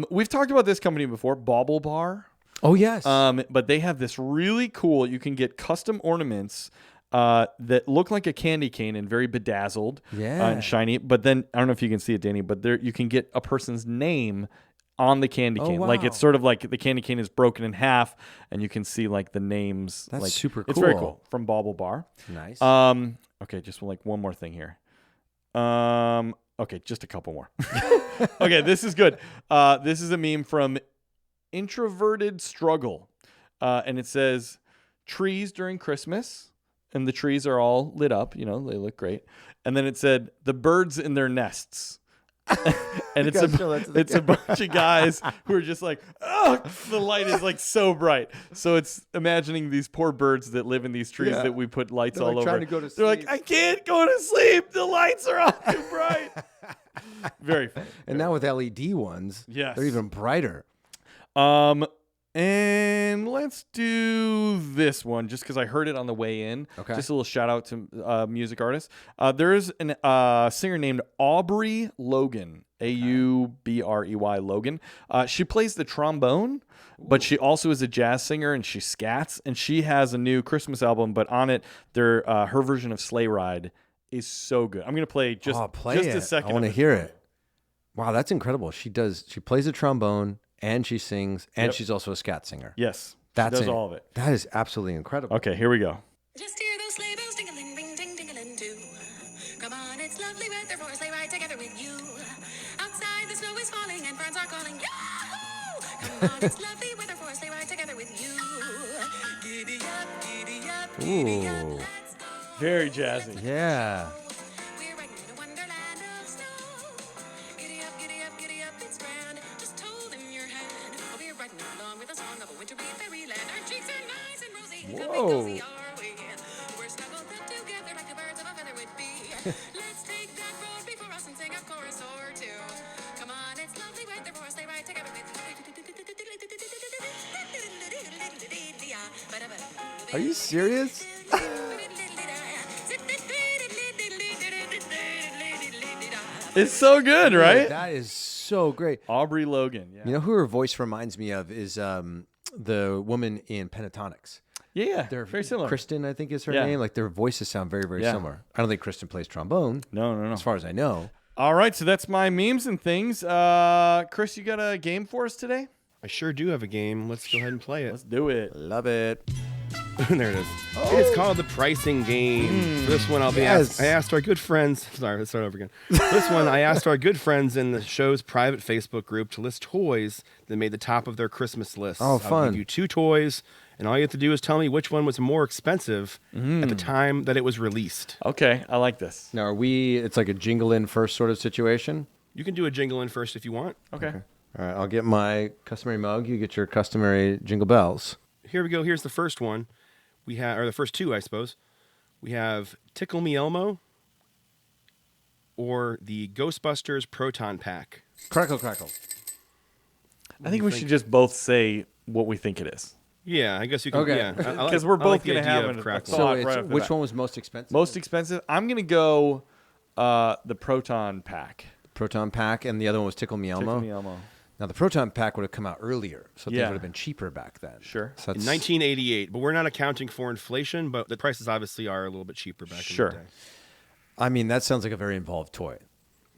We've talked about this company before, Bauble Bar. Oh, yes. But they have this really cool, you can get custom ornaments that look like a candy cane and very bedazzled and shiny. But then, I don't know if you can see it, Danny, but there you can get a person's name on the candy cane. Wow. Like it's sort of like the candy cane is broken in half and you can see like the names. That's like, super cool. It's very cool from Bauble Bar. Nice. Okay, just like one more thing here. Okay, just a couple more. Okay, this is good. This is a meme from Introverted Struggle. And it says, trees during Christmas. And the trees are all lit up. You know, they look great. And then it said, the birds in their nests. And it's a bunch of guys who are just like, oh, the light is like so bright. So it's imagining these poor birds that live in these trees that we put lights all over. Trying to go to They're like, I can't go to sleep. The lights are all too bright. Very funny. And now with LED ones, they're even brighter. And let's do this one just because I heard it on the way in. Okay. Just a little shout out to music artists. There is a singer named Aubrey Logan, Aubrey Logan. She plays the trombone, but she also is a jazz singer and she scats. And she has a new Christmas album, but on it, her version of Sleigh Ride is so good. I'm gonna play just a second. I want to hear it. Wow, that's incredible. She plays the trombone. And she sings, and she's also a scat singer. Yes, she does all of it. That is absolutely incredible. Okay, here we go. Just hear those sleigh bells tingling, ring, ting, tingling too. Come on, it's lovely weather for a sleigh ride together with you. Outside the snow is falling and friends are calling. Yahoo! Come on, it's lovely weather for a sleigh ride together with you. Giddy up, giddy up, giddy up, let's go. Very jazzy. Yeah. We're riding in a wonderland of snow. Giddy up, it's grand. Just hold in your hand. We're riding along with a song of a wintry fairyland. Our cheeks are nice and rosy. Cozy our way. We're snuggled up together like the birds of a feather would be. Let's take that road before us and sing a chorus or two. Come on, it's lovely weather for us. They ride together with you. Are you serious? It's so good, right? That is so great. Aubrey Logan. Yeah. You know who her voice reminds me of is the woman in Pentatonics. Yeah, They're very similar. Kristen, I think, is her name. Like their voices sound very, very similar. I don't think Kristen plays trombone. No. As far as I know. All right, so that's my memes and things. Chris, you got a game for us today? I sure do have a game. Let's go ahead and play it. Let's do it. Love it. There it is. It's called the pricing game. For this one, I asked our good friends. Sorry, let's start over again. This one, I asked our good friends in the show's private Facebook group to list toys that made the top of their Christmas list. Oh, fun. I'll give you 2 toys, and all you have to do is tell me which one was more expensive at the time that it was released. Okay, I like this. Now, it's like a jingle in first sort of situation? You can do a jingle in first if you want. Okay. All right, I'll get my customary mug. You get your customary jingle bells. Here we go. Here's the first one. Or the first 2, I suppose. We have Tickle Me Elmo or the Ghostbusters Proton Pack. Crackle, crackle. I think we should just both say what we think it is. Yeah, I guess you can. Okay. Yeah, Because we're both going to have a crackle. thought So right off the which bat. one was most expensive? Most expensive? I'm going to go the Proton Pack. Proton Pack, and the other one was Tickle Me Elmo. Tickle Me Elmo. Now, the Proton Pack would have come out earlier, so things Yeah. would have been cheaper back then. Sure. So In that's 1988, but we're not accounting for inflation, but the prices obviously are a little bit cheaper back in the day. I mean, that sounds like a very involved toy.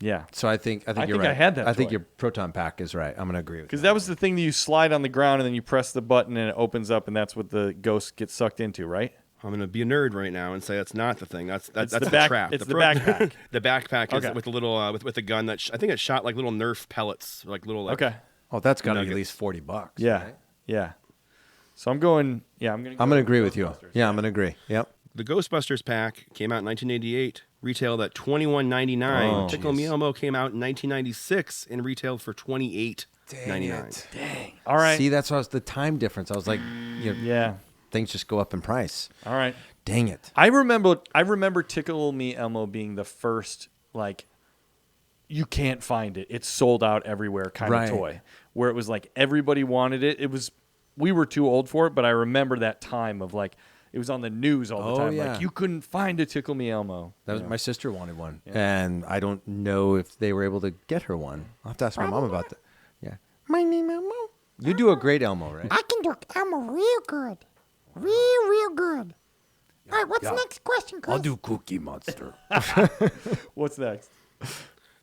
Yeah. So I think you're think right. I had that I think toy. your proton pack is right. I'm gonna agree with Because you. that was the thing that you slide on the ground and then you press the button and it opens up and that's what the ghost gets sucked into, right? I'm gonna be a nerd right now and say that's not the thing. That's the the back- trap. it's the backpack. The backpack is Okay. with a little with a gun that I think it shot like little Nerf pellets, like little. Like, Okay. Oh, that's got to be at Nuggets. least $40. Yeah. right? Yeah. So I'm going. Yeah, I'm I'm gonna agree with you. Yeah, I'm gonna agree. Yep. The Ghostbusters pack came out in 1988, retailed at $21.99. Oh, Tickle Me Elmo came out in 1996 and retailed for $28.99. All right. See, that's what I was, the time difference. I was like, Yeah. things just go up in price. All right. Dang it. I remember Tickle Me Elmo being the first like you can't find it. It's sold out everywhere kind Right. of toy. Where it was like everybody wanted it. We were too old for it, but I remember that time of like it was on the news all the Oh, time. yeah. Like you couldn't find a Tickle Me Elmo. That was my sister wanted one, and I don't know if they were able to get her one. I'll have to ask my mom about that. Yeah. My name Elmo. You do a great Elmo, right? I can do Elmo real good. Real good. All right, what's the next question, Chris? I'll do Cookie Monster. What's next?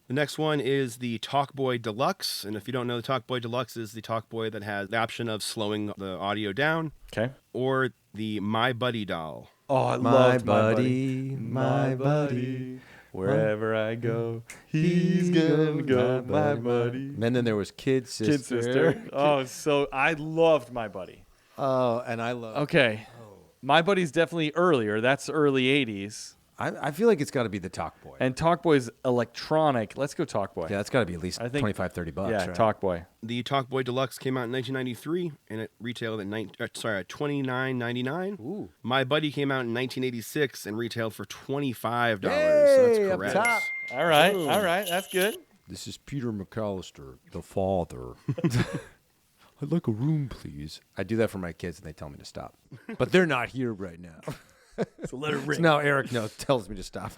The next one is the Talkboy Deluxe, and if you don't know, the Talkboy Deluxe is the Talkboy that has the option of slowing the audio down, Okay. or the My Buddy doll. Oh, I My loved buddy, my buddy. Wherever I go, he's gonna go. My buddy. And then there was Kid Sister. Kid sister. Oh, so I loved My Buddy. Oh, and I love. Okay. My Buddy's definitely earlier. That's early 80s. I feel like it's got to be the Talkboy. And Talkboy's electronic. Let's go Talkboy. Yeah, it's got to be at least I think- $25-$30. Yeah, right? Talkboy. The Talkboy Deluxe came out in 1993, and it retailed at $29.99. Ooh. My Buddy came out in 1986 and retailed for $25. So Yay, that's up correct. top. All right. All right. That's good. This is Peter McAllister, the father. I'd like a room, please. I do that for my kids, and they tell me to stop. But they're not here right now. So let it ring. So now Eric tells me to stop.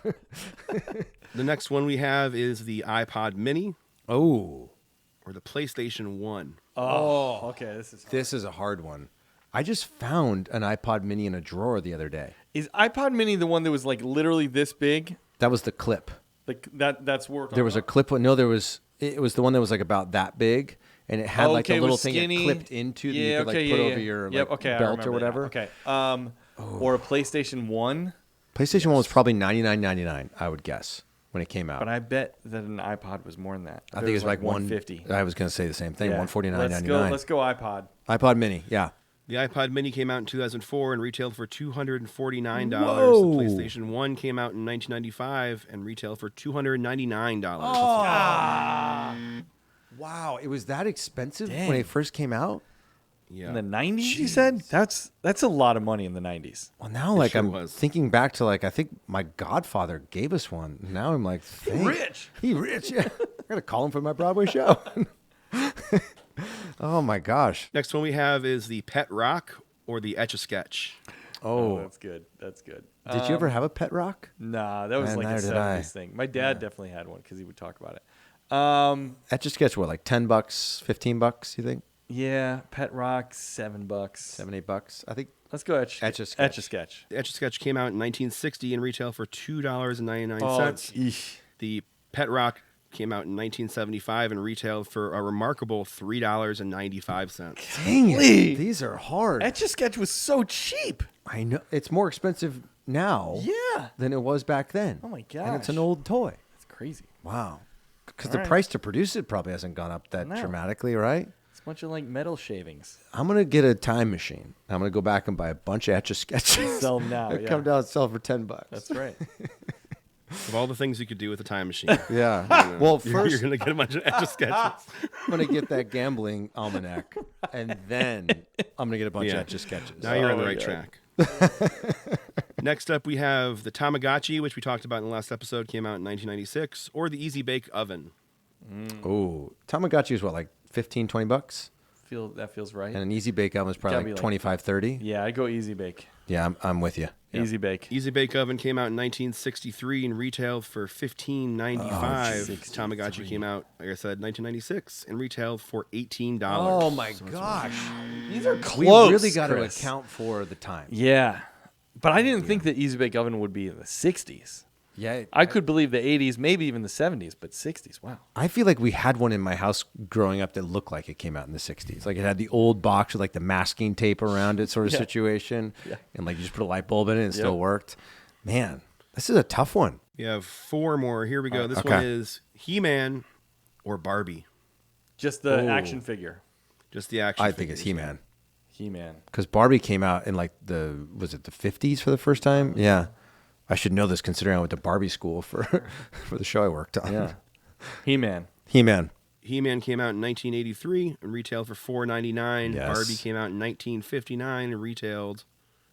The next one we have is the iPod Mini Oh, or the PlayStation 1. Oh, okay. this is a hard one. I just found an iPod Mini in a drawer the other day. Is iPod Mini the one that was like literally this big? That was the clip. That's worth. There was a clip. No, there was. It was the one that was like about that big, and it had like a it little was thing skinny. it clipped into that you could like okay, put yeah, over yeah. your Yep, like, okay, I belt remember or whatever. that. Okay. Or a PlayStation 1. PlayStation 1 was probably $99.99, I would guess, when it came out. But I bet that an iPod was more than that. I think it was like $150. I was going to say the same thing, Yeah. $149.99. Let's go iPod. iPod Mini, yeah. The iPod Mini came out in 2004 and retailed for $249. Whoa. The PlayStation 1 came out in 1995 and retailed for $299. Wow, it was that expensive Dang. when it first came out? Yeah. In the 90s, you said? That's a lot of money in the 90s. Well, now like sure I'm was. thinking back to like I think my godfather gave us one. Now I'm like, Rich. He rich. Yeah. I got to call him for my Broadway show. Oh my gosh. Next one we have is the Pet Rock or the Etch-a-Sketch. Oh, That's good. That's good. did you ever have a pet rock? Nah, that was Man, like a neither did I. 70s thing. My dad definitely had one because he would talk about it. Etch-a-Sketch, what, like $10, $15, you think? Yeah, Pet Rock, $7. $7, $8? I think. Let's go Etch-a-Sketch. Etch-a-Sketch. The Etch-a-Sketch came out in 1960 and retailed for $2.99. eesh. The Pet Rock came out in 1975 and retailed for a remarkable $3.95. Dang it. Golly. These are hard. Etch-a-Sketch was so cheap. I know. It's more expensive now Yeah. than it was back then. Oh my And it's an gosh. old toy. That's crazy. Wow. Because All the right. price to produce it probably hasn't gone up that No. dramatically, right? It's a bunch of like metal shavings. I'm going to get a time machine. I'm going to go back and buy a bunch of Etch-a-Sketches. Sell them now. And Yeah. come down and sell for $10. That's right. Of all the things you could do with a time machine, Yeah. Well, you're first going to get a bunch of Etch-a-Sketches. I'm going to get that gambling almanac, and then I'm going to get a bunch Yeah. of Etch-a-Sketches. Now you're on the my right God. track. Next up, we have the Tamagotchi, which we talked about in the last episode, came out in 1996, or the Easy Bake Oven. Oh, Tamagotchi is what, like $15-$20? That feels right. And an Easy Bake Oven is probably Gotta like be like- $25-$30? Yeah, I go Easy Bake. Yeah, I'm with you. Yeah. Easy Bake. Easy Bake Oven came out in 1963 and retailed for $15.95. $63. Tamagotchi came out, like I said, 1996 and retailed for $18. Oh my gosh. These are We close. really got to Chris. account for the time. Yeah. But I didn't think that Easy Bake Oven would be in the 60s. Yeah, I could believe the 80s, maybe even the 70s, but 60s, wow. I feel like we had one in my house growing up that looked like it came out in the 60s. Like it had the old box with like the masking tape around it sort of situation. Yeah. And like you just put a light bulb in it and it still worked. Man, this is a tough one. We have 4 more. Here we go. This Okay. one is He-Man or Barbie. Just the action figure. Just the action I think figures. it's He-Man. He-Man. Because Barbie came out in like was it the 50s for the first time? Yeah. I should know this considering I went to Barbie school for the show I worked on. Yeah. He-Man. He-Man. He-Man came out in 1983 and retailed for $4.99. Yes. Barbie came out in 1959 and retailed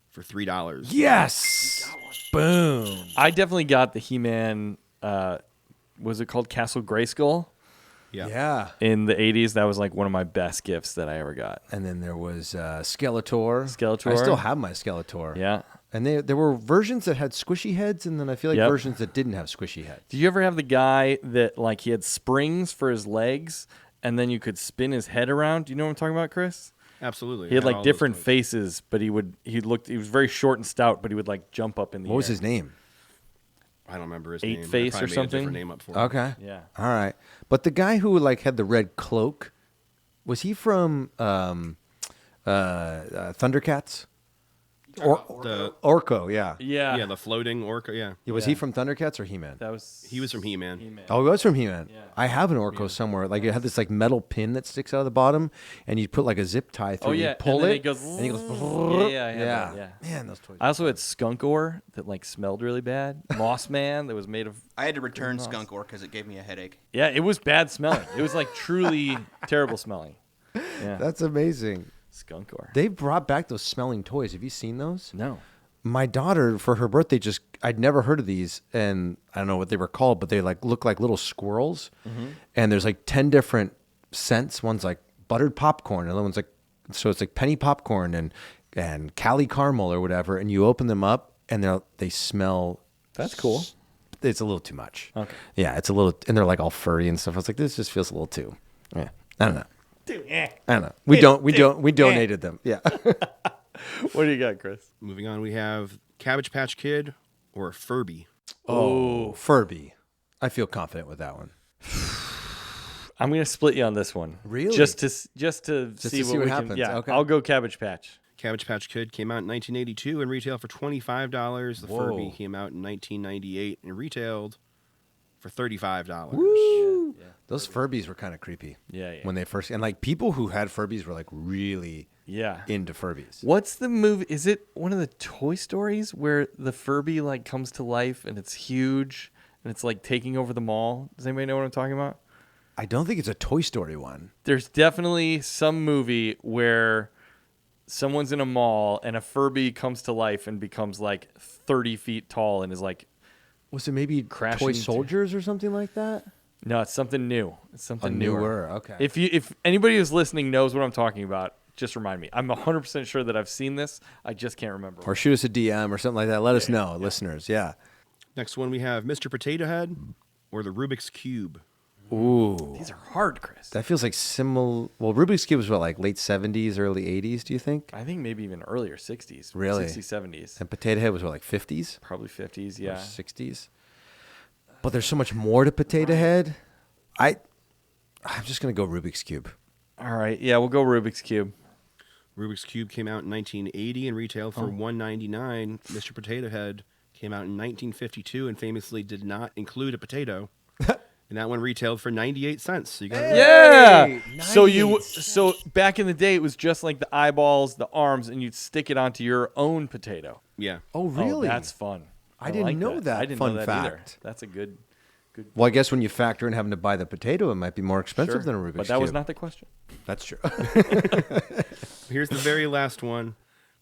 for $3. Yes. Boom. I definitely got the He-Man, was it called Castle Grayskull? Yeah. In the 80s, that was like one of my best gifts that I ever got. And then there was Skeletor. Skeletor. I still have my Skeletor. Yeah. And there were versions that had squishy heads, and then I feel like Yep. versions that didn't have squishy heads. Did you ever have the guy that like he had springs for his legs and then you could spin his head around? Do you know what I'm talking about, Chris? Absolutely. He had all like those different toys. faces, but he was very short and stout, but he would like jump up in the air. What was his name? I don't remember his Eight name. I Face probably or made a something? different name up for him. Okay. Yeah. All right. But the guy who like had the red cloak, was he from Thundercats? The Orko, yeah. Yeah. the floating orca. Yeah, Was he from Thundercats or He-Man? That was he was from He-Man. He-Man. Oh, he was from He-Man. Yeah. I have an Orko somewhere. Like it had this like metal pin that sticks out of the bottom, and you put like a zip tie through. Oh, it, yeah, You pull and then it, it goes and he goes. Yeah, I had that, yeah. Man, those toys. I also had Skunkor that like smelled really bad. Moss Man that was made of I had to return Skunkor because it gave me a headache. Yeah, it was bad smelling. It was like truly terrible smelling. Yeah. That's amazing. Skunkor. They brought back those smelling toys. Have you seen those? No. My daughter, for her birthday, I'd never heard of these, and I don't know what they were called, but they like look like little squirrels. And there's like 10 different scents. One's like buttered popcorn, another one's like, so it's like penny popcorn and Cali caramel or whatever. And you open them up, and they smell. That's cool. It's a little too much. Okay. Yeah, it's a little, and they're like all furry and stuff. I was like, this just feels a little too. Yeah, I don't know. I don't know. We donated them. Yeah. What do you got, Chris? Moving on, we have Cabbage Patch Kid or Furby. Oh, Furby. I feel confident with that one. I'm gonna split you on this one. Really? Just to see what we happens. can. Yeah, Okay. I'll go Cabbage Patch. Cabbage Patch Kid came out in 1982 and retailed for $25. The Whoa. Furby came out in 1998 and retailed for $35. Those Furbies were kind of creepy. Yeah. When they first, and like people who had Furbies were like really Yeah. into Furbies. What's the movie? Is it one of the Toy Stories where the Furby like comes to life and it's huge and it's like taking over the mall? Does anybody know what I'm talking about? I don't think it's a Toy Story one. There's definitely some movie where someone's in a mall and a Furby comes to life and becomes like 30 feet tall and is like, Was it maybe Crashing Toy to- Soldiers or something like that? no, it's something new. It's something newer. Newer. Okay. If anybody who's listening knows what I'm talking about, just remind me. I'm 100% sure that I've seen this. I just can't remember. or shoot us a DM or something like that. Let us know, listeners. Yeah. Next one, we have Mr. Potato Head or the Rubik's Cube. Ooh. These are hard, Chris. That feels like similar. Well, Rubik's Cube was what, like late 70s, early 80s, do you think? I think maybe even earlier, 60s. Really? 60s, 70s. And Potato Head was what, like 50s? Probably 50s, Or yeah. 60s? But there's so much more to Potato Head. I'm just going to go Rubik's Cube. All right, yeah, we'll go Rubik's Cube. Rubik's Cube came out in 1980 and retailed for $199. Mr. Potato Head came out in 1952 and famously did not include a potato. And that one retailed for 98 cents. So you got Yeah. So back in the day, it was just like the eyeballs, the arms, and you'd stick it onto your own potato. Yeah. Oh, really? Oh, that's fun. I didn't like know that. I didn't Fun know that either. fact. That's a good. Well, I guess when you factor in having to buy the potato, it might be more expensive Sure. than a Rubik's Cube. But that was not the question. That's true. Here's the very last one.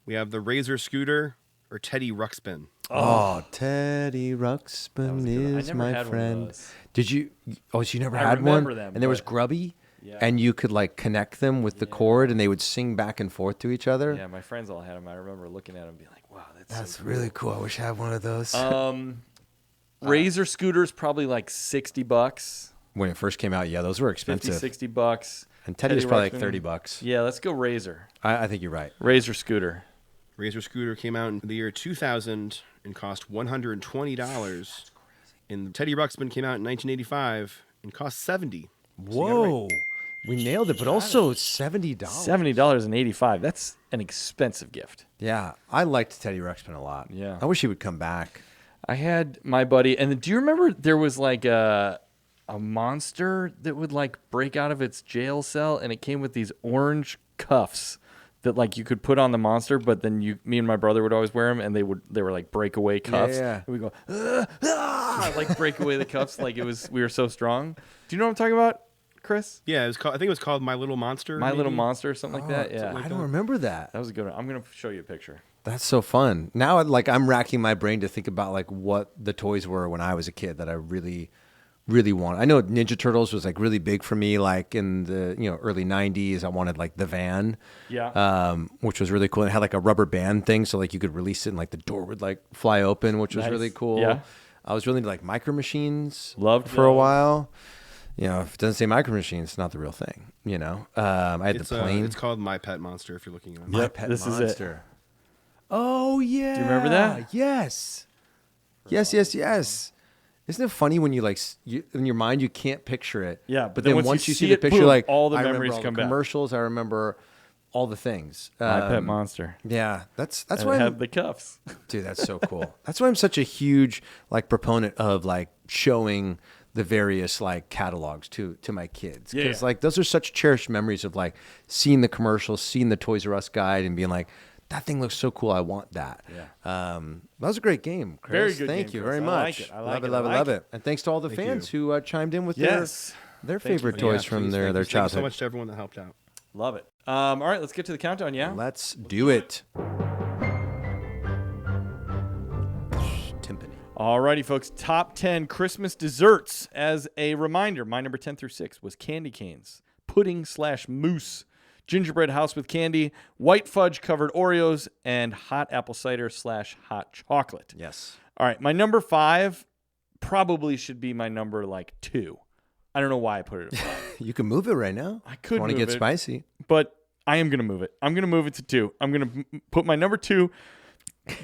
We have the Razor Scooter or Teddy Ruxpin. Oh, Teddy Ruxpin good. I is never my had one of friend. those. Did you? Oh, so you never I had one? remember them, And there was but- Grubby, Yeah. and you could like connect them with the cord, and they would sing back and forth to each other. Yeah, my friends all had them. I remember looking at them and being like, "Wow, that's so really cool. I wish I had one of those. cool." Razor scooters probably like $60. When it first came out, yeah, those were 50, expensive. $60. And Teddy was probably like Ruxpin. $30. Yeah, let's go Razor. I think you're right. Razor scooter. Razor Scooter came out in the year 2000 and cost $120. And Teddy Ruxpin came out in 1985 and cost $70. Whoa. We nailed it, but also $70. $70.85. That's an expensive gift. Yeah, I liked Teddy Ruxpin a lot. Yeah. I wish he would come back. I had my buddy, and do you remember there was like a monster that would like break out of its jail cell, and it came with these orange cuffs that like you could put on the monster, but then me and my brother would always wear them, and they were like breakaway cuffs. Yeah. And we go like break away the cuffs, like we were so strong. Do you know what I'm talking about, Chris? Yeah, I think it was called My Little Monster. My Little Monster, or something like that. Yeah, I don't remember that. that was a good one. I'm gonna show you a picture. That's so fun. Now, like, I'm racking my brain to think about like what the toys were when I was a kid that I really, really wanted. I know Ninja Turtles was like really big for me, like in the early '90s. I wanted like the van, which was really cool. It had like a rubber band thing, so like you could release it and like the door would like fly open, which was really cool. Yeah. I was really into like Micro Machines. Loved for a those. while. If it doesn't say Micro Machines, it's not the real thing. I had the plane. It's called My Pet Monster if you're looking on it. My Pet this is it. Monster. Oh yeah. Do you remember that? Yes. Yes. Isn't it funny when you in your mind you can't picture it? Yeah, But then once you see the it, picture, boom, like all the I remember memories all come the back. commercials. I remember all the things. My Pet Monster. Yeah, that's And why it had the cuffs. dude, that's so cool. That's why I'm such a huge like proponent of like showing the various like catalogs to my kids, because like those are such cherished memories of like seeing the commercials, seeing the Toys R Us guide, and being like, that thing looks so cool. I want that. Yeah. That was a great game, Chris. Very good Thank game, you Chris. very I much. like it. I like it. Love I like it. And thanks to all the fans who chimed in with their favorite toys from their Thank you childhood. so much to everyone that helped out. Love it. All right, let's get to the countdown. Yeah. Let's do it. Timpani. Alrighty, folks. Top 10 Christmas desserts. As a reminder, my number 10 through 6 was candy canes, pudding/mousse, gingerbread house with candy, white fudge covered Oreos, and hot apple cider/hot chocolate. Yes. All right, my number 5 probably should be my number 2. I don't know why I put it at 5. You can move it right now. I could want to move get it, spicy. but I am going to move it. I'm going to move it to 2. I'm going to put my number 2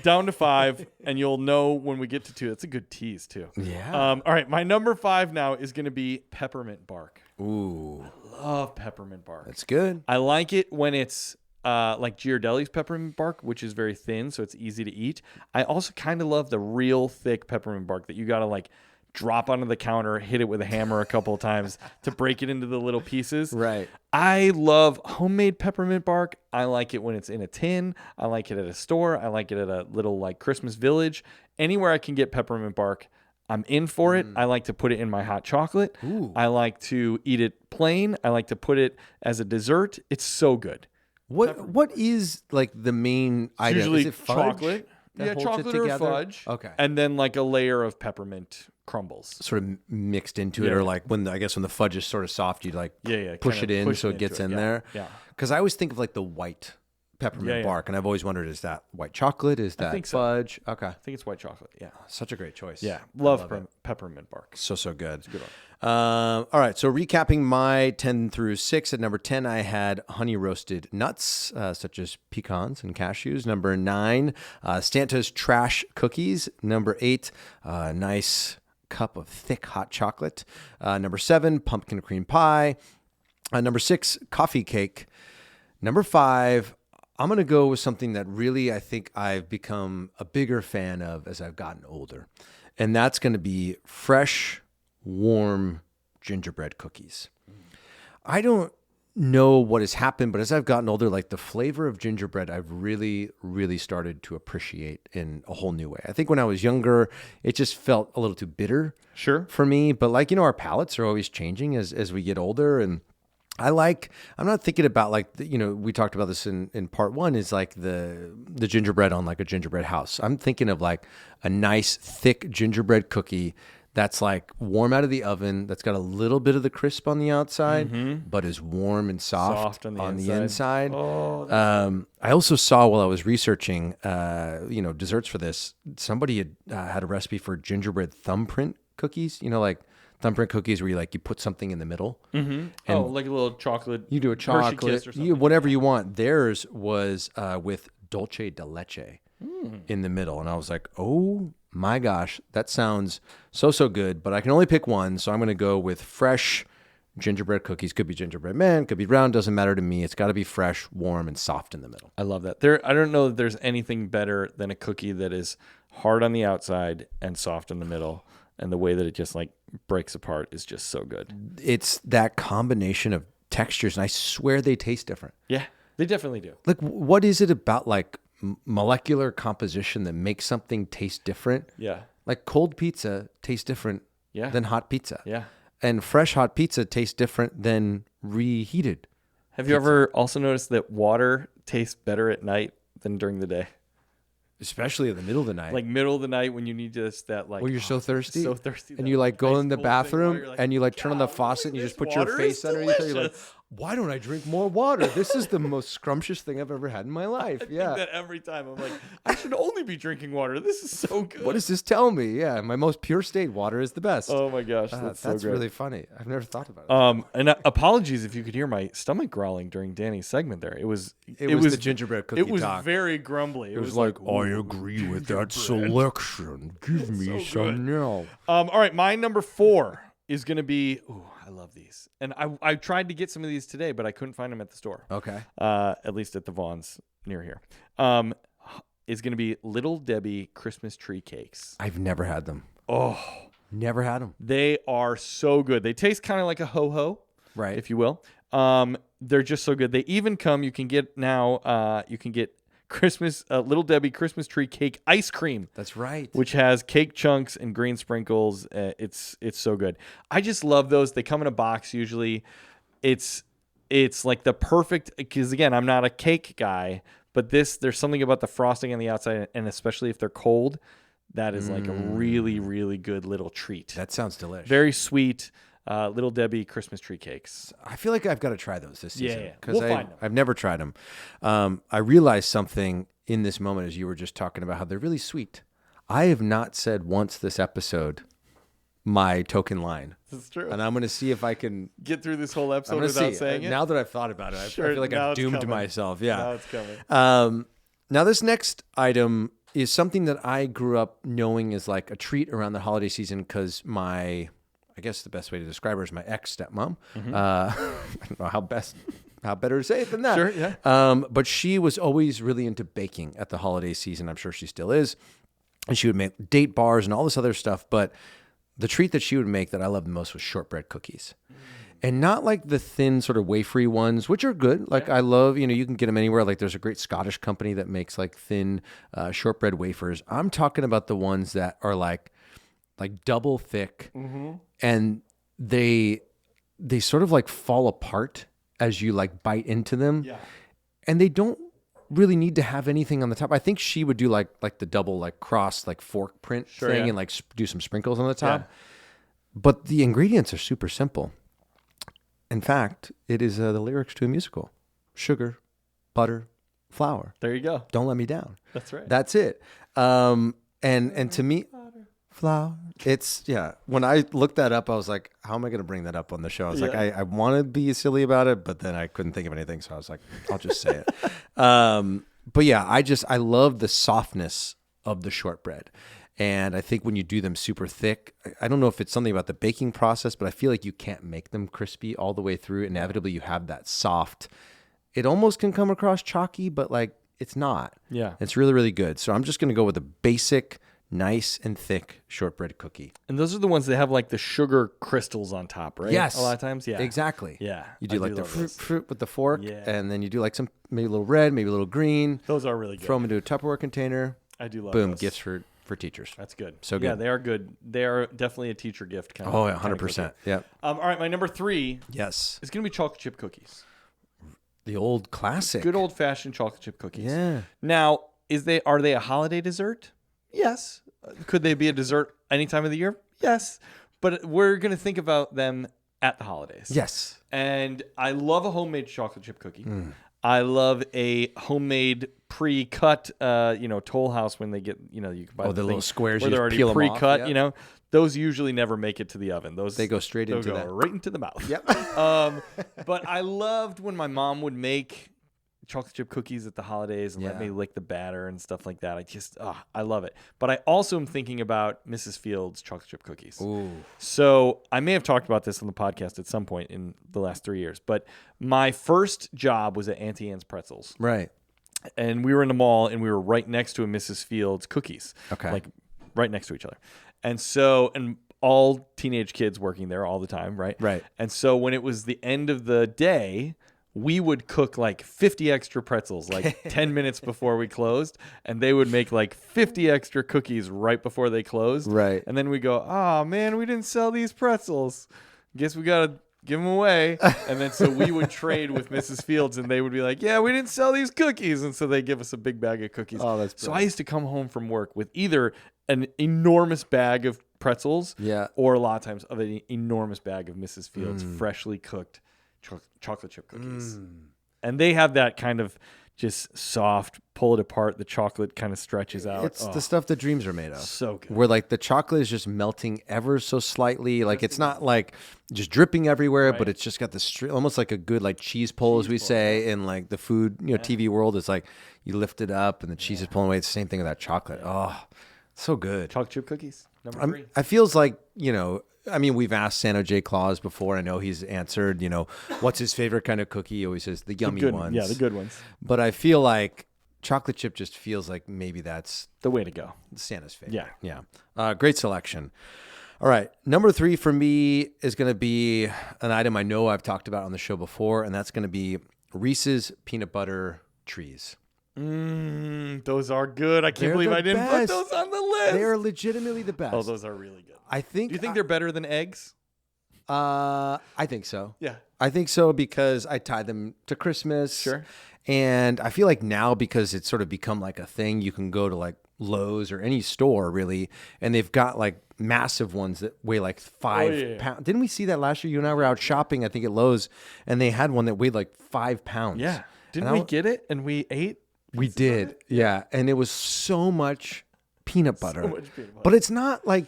down to 5, and you'll know when we get to 2. That's a good tease, too. Yeah. All right, my number 5 now is going to be peppermint bark. Ooh, Love peppermint bark. that's good. I like it when it's like Ghirardelli's peppermint bark, which is very thin, so it's easy to eat. I also kind of love the real thick peppermint bark that you got to like drop onto the counter, hit it with a hammer a couple of times to break it into the little pieces. Right. I love homemade peppermint bark. I like it when it's in a tin. I like it at a store. I like it at a little like Christmas village. Anywhere I can get peppermint bark, I'm in for it. I like to put it in my hot chocolate. Ooh. I like to eat it plain. I like to put it as a dessert. It's so good. What is like the main item? Usually Is it fudge chocolate. that Yeah, holds it chocolate or together? fudge. Okay. And then like a layer of peppermint crumbles. Sort of mixed into it, Yeah. or like when the fudge is sort of soft, you like Yeah, push it kinda in push so it it gets into in it. Yeah, there. yeah. Because I always think of like the white peppermint Yeah. bark, and I've always wondered, is that white chocolate? Is that think so. fudge? Okay, I think it's white chocolate. Yeah. such a great choice. Yeah. I Love, it. peppermint bark. So good. Good one. All right, so recapping my 10 through 6. At number 10, I had honey roasted nuts, such as pecans and cashews. Number 9, Santa's trash cookies. Number 8, nice cup of thick hot chocolate. Number 7, pumpkin cream pie. Number 6, coffee cake. Number 5, I'm going to go with something that really I think I've become a bigger fan of as I've gotten older. And that's going to be fresh, warm gingerbread cookies. I don't know what has happened, but as I've gotten older, like the flavor of gingerbread, I've really, really started to appreciate in a whole new way. I think when I was younger, it just felt a little too bitter for me. But like, our palates are always changing as we get older. And I'm not thinking about like, we talked about this in part 1 is like the gingerbread on like a gingerbread house. I'm thinking of like a nice thick gingerbread cookie that's like warm out of the oven, that's got a little bit of the crisp on the outside, but is warm and soft on the inside. Oh, I also saw while I was researching, desserts for this, somebody had a recipe for gingerbread thumbprint cookies, like thumbprint cookies where you put something in the middle. Mm-hmm. And like a little chocolate. You do a Hershey chocolate, Kiss or something. whatever you want. Theirs was with dulce de leche in the middle. And I was like, oh My gosh, that sounds so good, but I can only pick one, so I'm going to go with fresh gingerbread cookies. Could be gingerbread man, could be round, doesn't matter to me. It's got to be fresh, warm, and soft in the middle. I love that. I don't know that there's anything better than a cookie that is hard on the outside and soft in the middle, and the way that it just like breaks apart is just so good. It's that combination of textures, and I swear they taste different. Yeah, they definitely do. Like, what is it about like molecular composition that makes something taste different? Yeah. Like cold pizza tastes different than hot pizza. Yeah. And fresh hot pizza tastes different than reheated. Have you ever also noticed that water tastes better at night than during the day? Especially in the middle of the night. Like middle of the night when you need just that like. When you're so thirsty. So thirsty. And you like go nice in the cold bathroom thing, and you like turn on the faucet and you just put your face underneath it. You're like, why don't I drink more water? This is the most scrumptious thing I've ever had in my life. I think that every time I'm like, I should only be drinking water. This is so good. What does this tell me? Yeah, my most pure state water is the best. Oh my gosh, that's so great. Really funny. I've never thought about it. And apologies if you could hear my stomach growling during Danny's segment there. It was the gingerbread cookie It was talk. very grumbly. It was like, I agree with that selection. Give me some now. All right, my number 4 is going to be. Ooh, I love these, and I tried to get some of these today, but I couldn't find them at the store. Okay. At least at the Vaughn's near here. Is going to be Little Debbie Christmas tree cakes. I've never had them. Oh, never had them. They are so good. They taste kind of like a ho-ho, right? If you will. They're just so good. They even come. You can get now. You can get Christmas Little Debbie Christmas tree cake ice cream. That's right. Which has cake chunks and green sprinkles. It's so good. I just love those. They come in a box usually. It's like the perfect, because again, I'm not a cake guy, but there's something about the frosting on the outside, and especially if they're cold, that is like a really, really good little treat. That sounds delicious. Very sweet. Little Debbie Christmas tree cakes. I feel like I've got to try those this season. Yeah. Because I've never tried them. I realized something in this moment as you were just talking about how they're really sweet. I have not said once this episode my token line. This is true. And I'm going to see if I can get through this whole episode without saying it. Now that I've thought about it, I feel like I've doomed myself. Yeah. Now it's coming. Now this next item is something that I grew up knowing is like a treat around the holiday season because I guess the best way to describe her is my ex-stepmom. Mm-hmm. I don't know how better to say it than that. Sure, yeah. But she was always really into baking at the holiday season. I'm sure she still is. And she would make date bars and all this other stuff. But the treat that she would make that I loved the most was shortbread cookies. And not like the thin sort of wafery ones, which are good. Like I love, you can get them anywhere. Like there's a great Scottish company that makes like thin shortbread wafers. I'm talking about the ones that are like double thick, and they sort of like fall apart as you like bite into them. Yeah. And they don't really need to have anything on the top. I think she would do like the double like cross like fork print thing and like do some sprinkles on the top. Yeah. But the ingredients are super simple. In fact, it is the lyrics to a musical: sugar, butter, flour. There you go. Don't let me down. That's right. That's it. And to me, flour. It's when I looked that up, I was like, how am I going to bring that up on the show? I was like, I want to be silly about it, but then I couldn't think of anything. So I was like, I'll just say it. But yeah, I love the softness of the shortbread. And I think when you do them super thick, I don't know if it's something about the baking process, but I feel like you can't make them crispy all the way through. Inevitably, you have that soft. It almost can come across chalky, but like it's not. Yeah. It's really, really good. So I'm just going to go with a basic, nice and thick shortbread cookie. And those are the ones that have like the sugar crystals on top, right? Yes. A lot of times, yeah. Exactly. Yeah. You do like the fruit with the fork, and then you do like some maybe a little red, maybe a little green. Those are really good. Throw them into a Tupperware container. I do love Boom, those. gifts for teachers. That's good. So good. Yeah, they are good. They are definitely a teacher gift kind of. Oh, yeah, 100%. Yeah. All right, my number 3 is going to be chocolate chip cookies. The old classic. Good old fashioned chocolate chip cookies. Yeah. Now, are they a holiday dessert? Yes. Could they be a dessert any time of the year? Yes. But we're going to think about them at the holidays. Yes. And I love a homemade chocolate chip cookie. I love a homemade pre-cut, Toll House when they get, you can buy the little squares where you they're just already peel them pre-cut. off, Those usually never make it to the oven. They go straight right into the mouth. Yep. But I loved when my mom would make chocolate chip cookies at the holidays and let Yeah. me lick the batter and stuff like that. I love it. But I also am thinking about Mrs. Fields chocolate chip cookies. Ooh. So I may have talked about this on the podcast at some point in the last 3 years, but my first job was at Auntie Anne's Pretzels. Right. And we were in the mall and we were right next to a Mrs. Fields cookies. Okay. Like right next to each other. And so, and all teenage kids working there all the time, right? Right. And so when it was the end of the day, we would cook like 50 extra pretzels like 10 minutes before we closed, and they would make like 50 extra cookies right before they closed. Right. And then we go, oh man, we didn't sell these pretzels. Guess we got to give them away. And then so we would trade with Mrs. Fields, and they would be like, yeah, we didn't sell these cookies. And so they give us a big bag of cookies. Oh, that's so I used to come home from work with either an enormous bag of pretzels or a lot of times of an enormous bag of Mrs. Fields freshly cooked chocolate chip cookies. And they have that kind of just soft, pull it apart, the chocolate kind of stretches out. It's the stuff that dreams are made of. So good. Where like the chocolate is just melting ever so slightly. Like it's not like just dripping everywhere, but it's just got the almost like a good like cheese pull, as we say in like the food, TV world. It's like you lift it up and the cheese is pulling away. It's the same thing with that chocolate. Oh, so good. Chocolate chip cookies, number 3. I feels like, I mean, we've asked Santa J. Claus before. I know he's answered, what's his favorite kind of cookie? He always says the yummy ones. Yeah, the good ones. But I feel like chocolate chip just feels like maybe that's the way to go. Santa's favorite. Yeah. Yeah. Great selection. All right. Number 3 for me is going to be an item I know I've talked about on the show before, and that's going to be Reese's peanut butter trees. Those are good. I can't They're believe the I didn't best. put those on the list. They are legitimately the best. Oh, those are really good. I think. Do you think they're better than eggs? I think so. Yeah. I think so because I tie them to Christmas. Sure. And I feel like now, because it's sort of become like a thing, you can go to like Lowe's or any store really, and they've got like massive ones that weigh like 5 pounds. Didn't we see that last year? You and I were out shopping, I think at Lowe's, and they had one that weighed like 5 pounds. Yeah. Didn't we get it and we ate? We did. Yeah. And it was so much peanut butter. much peanut butter. But it's not like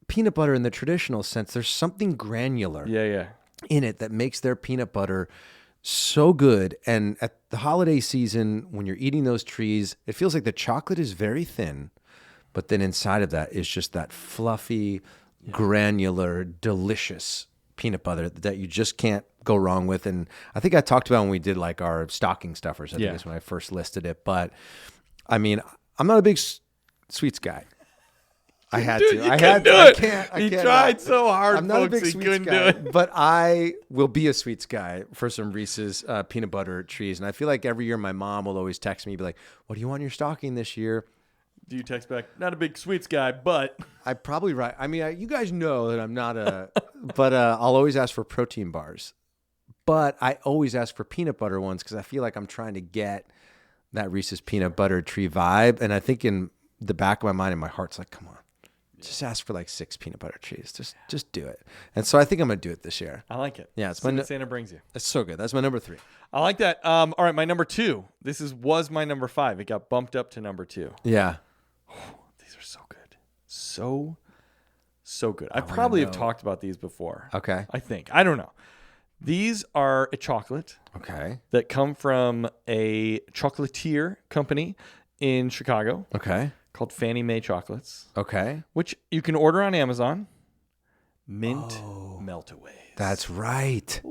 peanut butter in the traditional sense. There's something granular in it that makes their peanut butter so good. And at the holiday season, when you're eating those trees, it feels like the chocolate is very thin, but then inside of that is just that fluffy, granular, delicious peanut butter that you just can't go wrong with. And I think I talked about when we did like our stocking stuffers. I think that's when I first listed it. But I mean, I'm not a big sweets guy. I had to. I had to. I can't. He tried so hard, I'm not folks. a big He sweets couldn't guy, do it. but I will be a sweets guy for some Reese's peanut butter trees. And I feel like every year my mom will always text me, be like, "What do you want in your stocking this year?" Do you text back? Not a big sweets guy, but I probably right. I mean, you guys know that I'm not a, but I'll always ask for protein bars. But I always ask for peanut butter ones because I feel like I'm trying to get that Reese's peanut butter tree vibe. And I think in the back of my mind and my heart's like, come on, just ask for like 6 peanut butter trees. Just do it. And so I think I'm going to do it this year. I like it. Yeah, it's Santa brings you. It's so good. That's my number 3. I like that. All right, my number 2. This was my number 5. It got bumped up to number 2. Yeah. These are so good. So good. I probably have talked about these before. Okay. I think. I don't know. These are a chocolate Okay. that come from a chocolatier company in Chicago Okay. called Fannie Mae Chocolates, Okay. which you can order on Amazon. Mint melt-aways. That's right.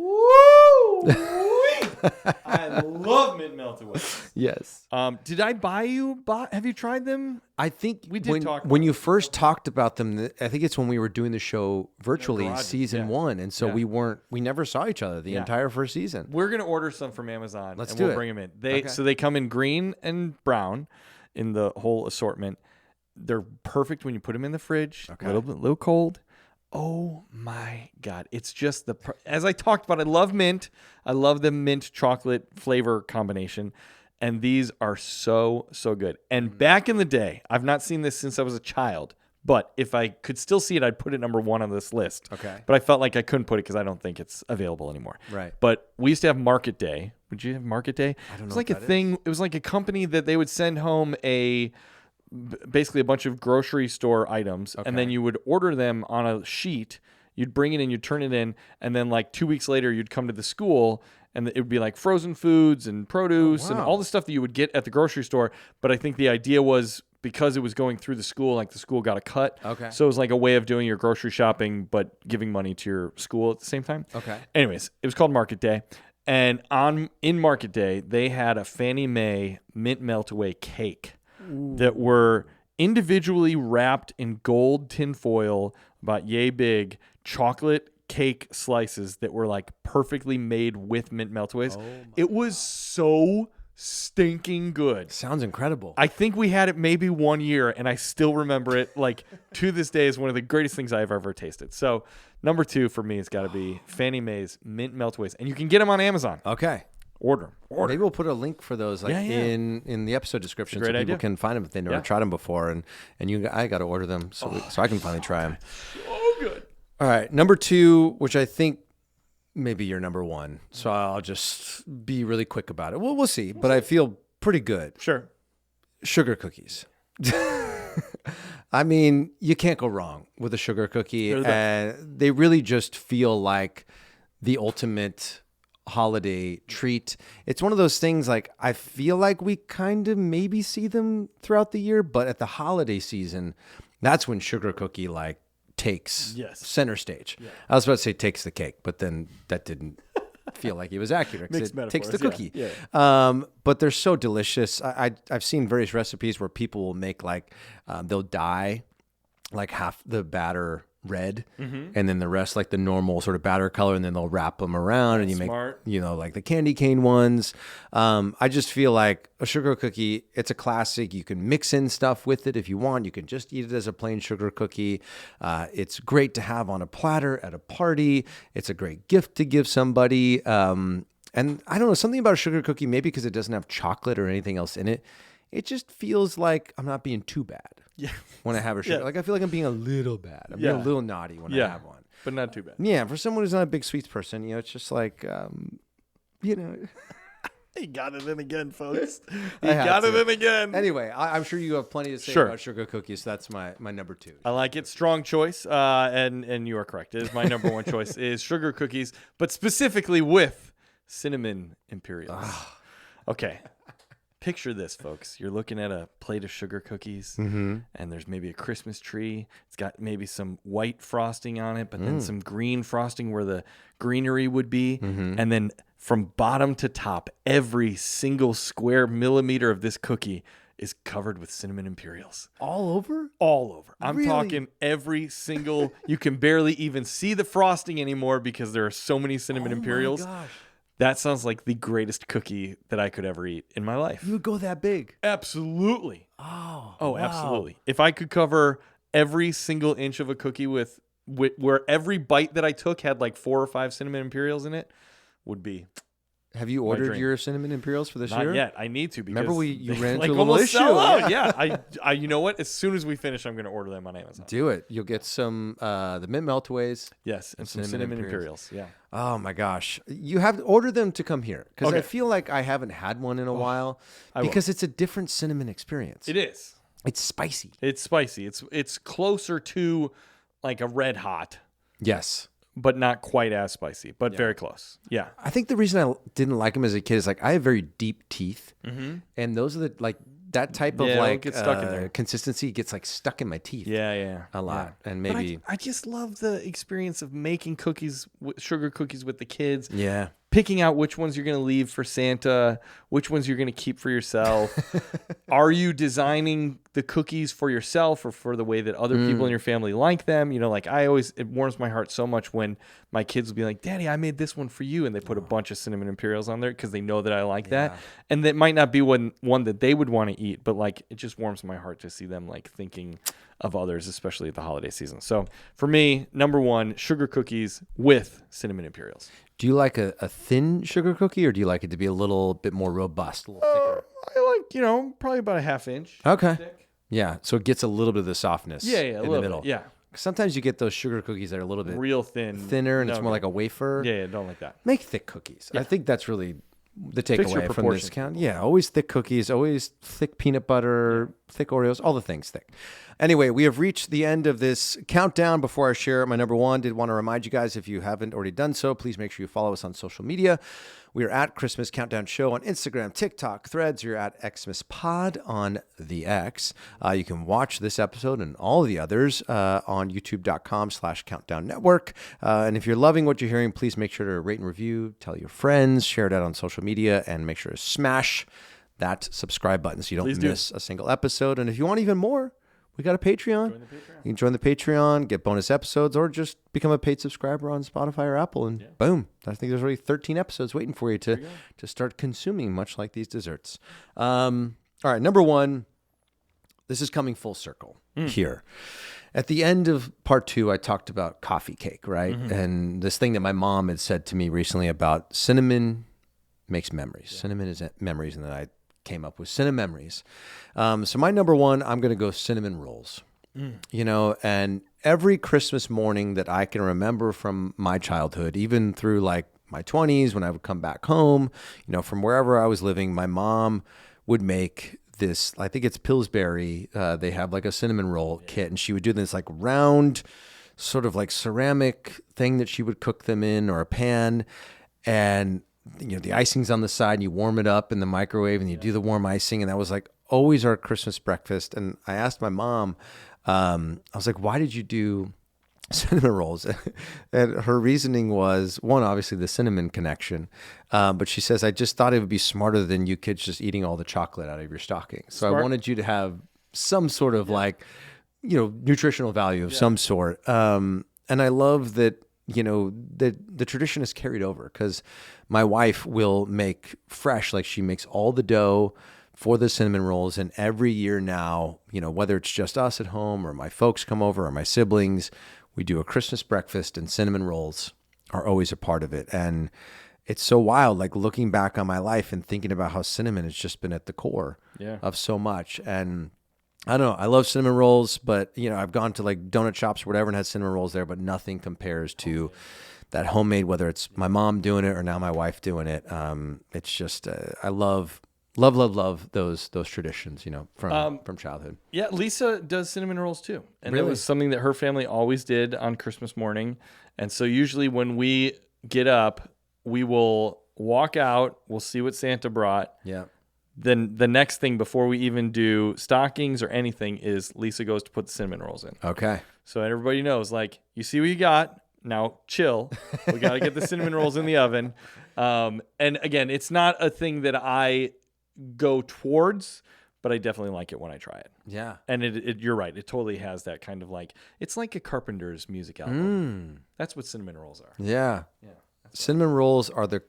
I love mint melt-aways. Yes. Did I buy you? Have you tried them? I think We did talk about when you first talked about them. I think it's when we were doing the show virtually, garages, season 1, and so we never saw each other the entire first season. We're gonna order some from Amazon. Let's and do we'll it. bring them in. So they come in green and brown in the whole assortment. They're perfect when you put them in the fridge. Okay. A little cold. Oh my God. It's just as I talked about, I love mint. I love the mint chocolate flavor combination. And these are so good. And back in the day, I've not seen this since I was a child, but if I could still see it, I'd put it number 1 on this list. Okay. But I felt like I couldn't put it because I don't think it's available anymore. Right. But we used to have Market Day. Would you have Market Day? I don't know It was like what a that thing. It was like a company that they would send home basically a bunch of grocery store items, and then you would order them on a sheet. You'd bring it in, you'd turn it in, and then like 2 weeks later, you'd come to the school and it would be like frozen foods and produce and all the stuff that you would get at the grocery store. But I think the idea was because it was going through the school, like the school got a cut. Okay. So it was like a way of doing your grocery shopping, but giving money to your school at the same time. Okay. Anyways, it was called Market Day. And in Market Day, they had a Fannie Mae mint melt-away cake that were individually wrapped in gold tinfoil, about yay big, chocolate cake slices that were like perfectly made with mint melt-aways. It was so stinking good. Sounds incredible. I think we had it maybe 1 year, and I still remember it like to this day is one of the greatest things I've ever tasted. So number 2 for me has got to be Fannie Mae's mint melt-aways, and you can get them on Amazon. Okay. Order them. Maybe we'll put a link for those in the episode description so people idea. can find them if they never tried them before. And I got to order them so I can finally try them. So good. All right. Number 2, which I think maybe you're number 1. So I'll just be really quick about it. We'll see. But I feel pretty good. Sure. Sugar cookies. I mean, you can't go wrong with a sugar cookie. And they really just feel like the ultimate holiday treat. It's one of those things like I feel like we kind of maybe see them throughout the year, but at the holiday season, that's when sugar cookie like takes center stage. Yeah. I was about to say takes the cake, but then that didn't feel like it was accurate because it takes the cookie. Yeah. But they're so delicious. I've seen various recipes where people will make like they'll dye like half the batter red and then the rest like the normal sort of batter color, and then they'll wrap them around and you make like the candy cane ones. I just feel like a sugar cookie, it's a classic. You can mix in stuff with it if you want. You can just eat it as a plain sugar cookie. It's great to have on a platter at a party. It's a great gift to give somebody. And I don't know, something about a sugar cookie, maybe because it doesn't have chocolate or anything else in it, it just feels like I'm not being too bad. Yeah. When I have a sugar, like I feel like I'm being a little bad. I'm being a little naughty when I have one, but not too bad. Yeah, for someone who's not a big sweets person, it's just like, He got it in again, folks. He got it in again. Anyway, I'm sure you have plenty to say about sugar cookies. So that's my number 2. I like it. Strong choice. And you are correct. It is my number 1 choice is sugar cookies, but specifically with cinnamon Imperials. Okay. Picture this, folks. You're looking at a plate of sugar cookies, and there's maybe a Christmas tree. It's got maybe some white frosting on it, but then some green frosting where the greenery would be. And then from bottom to top, every single square millimeter of this cookie is covered with cinnamon Imperials. All over? All over. I'm Really? talking every single, you can barely even see the frosting anymore because there are so many cinnamon Imperials. Oh my gosh. That sounds like the greatest cookie that I could ever eat in my life. You would go that big? Absolutely. Oh, wow. Absolutely. If I could cover every single inch of a cookie with where every bite that I took had like 4 or 5 cinnamon Imperials in it, would be. Have you ordered your cinnamon Imperials for this year? Not yet. I need to because remember you ran like into a little issue. Yeah. I you know what? As soon as we finish, I'm going to order them on Amazon. Do it. You'll get some the mint meltaways. Yes, and some cinnamon Imperials. Yeah. Oh my gosh, you have to order them to come here because I feel like I haven't had one in a while because it's a different cinnamon experience. It is. It's spicy. It's spicy. It's closer to like a Red Hot. Yes. But not quite as spicy, but very close. Yeah. I think the reason I didn't like them as a kid is like I have very deep teeth, and those are the like that type of like get stuck in there. consistency gets like stuck in my teeth. Yeah. A lot, and But maybe I just love the experience of making cookies, sugar cookies with the kids. Yeah. Picking out which ones you're going to leave for Santa, which ones you're going to keep for yourself. Are you designing the cookies for yourself or for the way that other people in your family like them? Like it warms my heart so much when my kids will be like, Daddy, I made this one for you. And they put a bunch of cinnamon Imperials on there because they know that I like that. And that might not be one that they would want to eat, but like it just warms my heart to see them like thinking of others, especially at the holiday season. So for me, number 1, sugar cookies with cinnamon Imperials. Do you like a thin sugar cookie or do you like it to be a little bit more robust, a little thicker? I like, probably about a ½ inch. Okay. Thick. Yeah. So it gets a little bit of the softness in the middle. Bit, yeah. Sometimes you get those sugar cookies that are a little bit real thinner and it's more like a wafer. Yeah, don't like that. Make thick cookies. Yeah. I think that's really the Fix your takeaway from this count. Yeah, always thick cookies, always thick peanut butter, thick Oreos, all the things thick. Anyway, we have reached the end of this countdown. Before I share my number one, did want to remind you guys, if you haven't already done so, please make sure you follow us on social media. We are at Christmas Countdown Show on Instagram, TikTok, Threads. You're at Xmas Pod on the X. You can watch this episode and all the others on youtube.com/Countdown Network. And if you're loving what you're hearing, please make sure to rate and review, tell your friends, share it out on social media, and make sure to smash that subscribe button so you don't miss a single episode. And if you want even more, we got a Patreon. You can join the Patreon, get bonus episodes, or just become a paid subscriber on Spotify or Apple, and boom. I think there's already 13 episodes waiting for you to start consuming, much like these desserts. All right, number one, this is coming full circle here. At the end of part 2, I talked about coffee cake, right? And this thing that my mom had said to me recently about cinnamon makes memories. Cinnamon is memories, and then I came up with cinnamon memories. So my number one, I'm going to go cinnamon rolls. And every Christmas morning that I can remember from my childhood, even through like my 20s when I would come back home, from wherever I was living, my mom would make this, I think it's Pillsbury. They have like a cinnamon roll kit, and she would do this like round sort of like ceramic thing that she would cook them in, or a pan. And the icing's on the side, and you warm it up in the microwave, and you do the warm icing. And that was like always our Christmas breakfast. And I asked my mom, I was like, why did you do cinnamon rolls? And her reasoning was, one, obviously the cinnamon connection. But she says, I just thought it would be smarter than you kids just eating all the chocolate out of your stocking. So I wanted you to have some sort of like, nutritional value of some sort. And I love that, the tradition is carried over, because my wife will make fresh, like she makes all the dough for the cinnamon rolls. And every year now, whether it's just us at home or my folks come over or my siblings, we do a Christmas breakfast, and cinnamon rolls are always a part of it. And it's so wild, like looking back on my life and thinking about how cinnamon has just been at the core of so much. And I don't know, I love cinnamon rolls, but I've gone to like donut shops or whatever and had cinnamon rolls there, but nothing compares to that homemade, whether it's my mom doing it or now my wife doing it. It's just, I love those traditions, from childhood. Yeah, Lisa does cinnamon rolls too. And Really? It was something that her family always did on Christmas morning. And so usually when we get up, we will walk out, we'll see what Santa brought. Yeah. Then the next thing before we even do stockings or anything is Lisa goes to put the cinnamon rolls in. Okay. So everybody knows, like, you see what you got. Now chill. We got to get the cinnamon rolls in the oven. And again, it's not a thing that I go towards, but I definitely like it when I try it. Yeah. And you're right. It totally has that kind of like, it's like a Carpenter's music album. That's what cinnamon rolls are. Yeah. Cinnamon rolls are the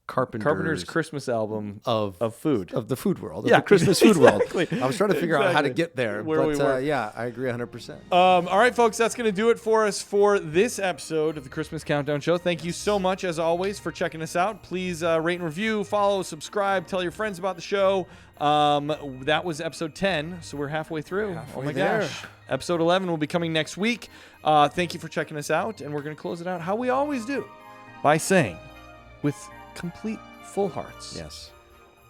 Carpenter's Christmas album of food. Of the food world. Of Yeah, the Christmas food world. exactly. I was trying to figure out how to Exactly. get there. Where we were. Yeah, I agree 100%. All right, folks, that's going to do it for us for this episode of the Christmas Countdown Show. Thank you so much, as always, for checking us out. Please rate and review, follow, subscribe, tell your friends about the show. That was episode 10, so we're halfway through. Oh my gosh. Episode 11 will be coming next week. Thank you for checking us out, and we're going to close it out how we always do, by saying, with complete full hearts, Yes.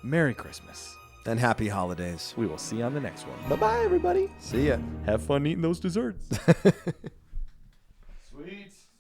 Merry Christmas. And happy holidays. We will see you on the next one. Bye-bye, everybody. See ya. Have fun eating those desserts. Sweet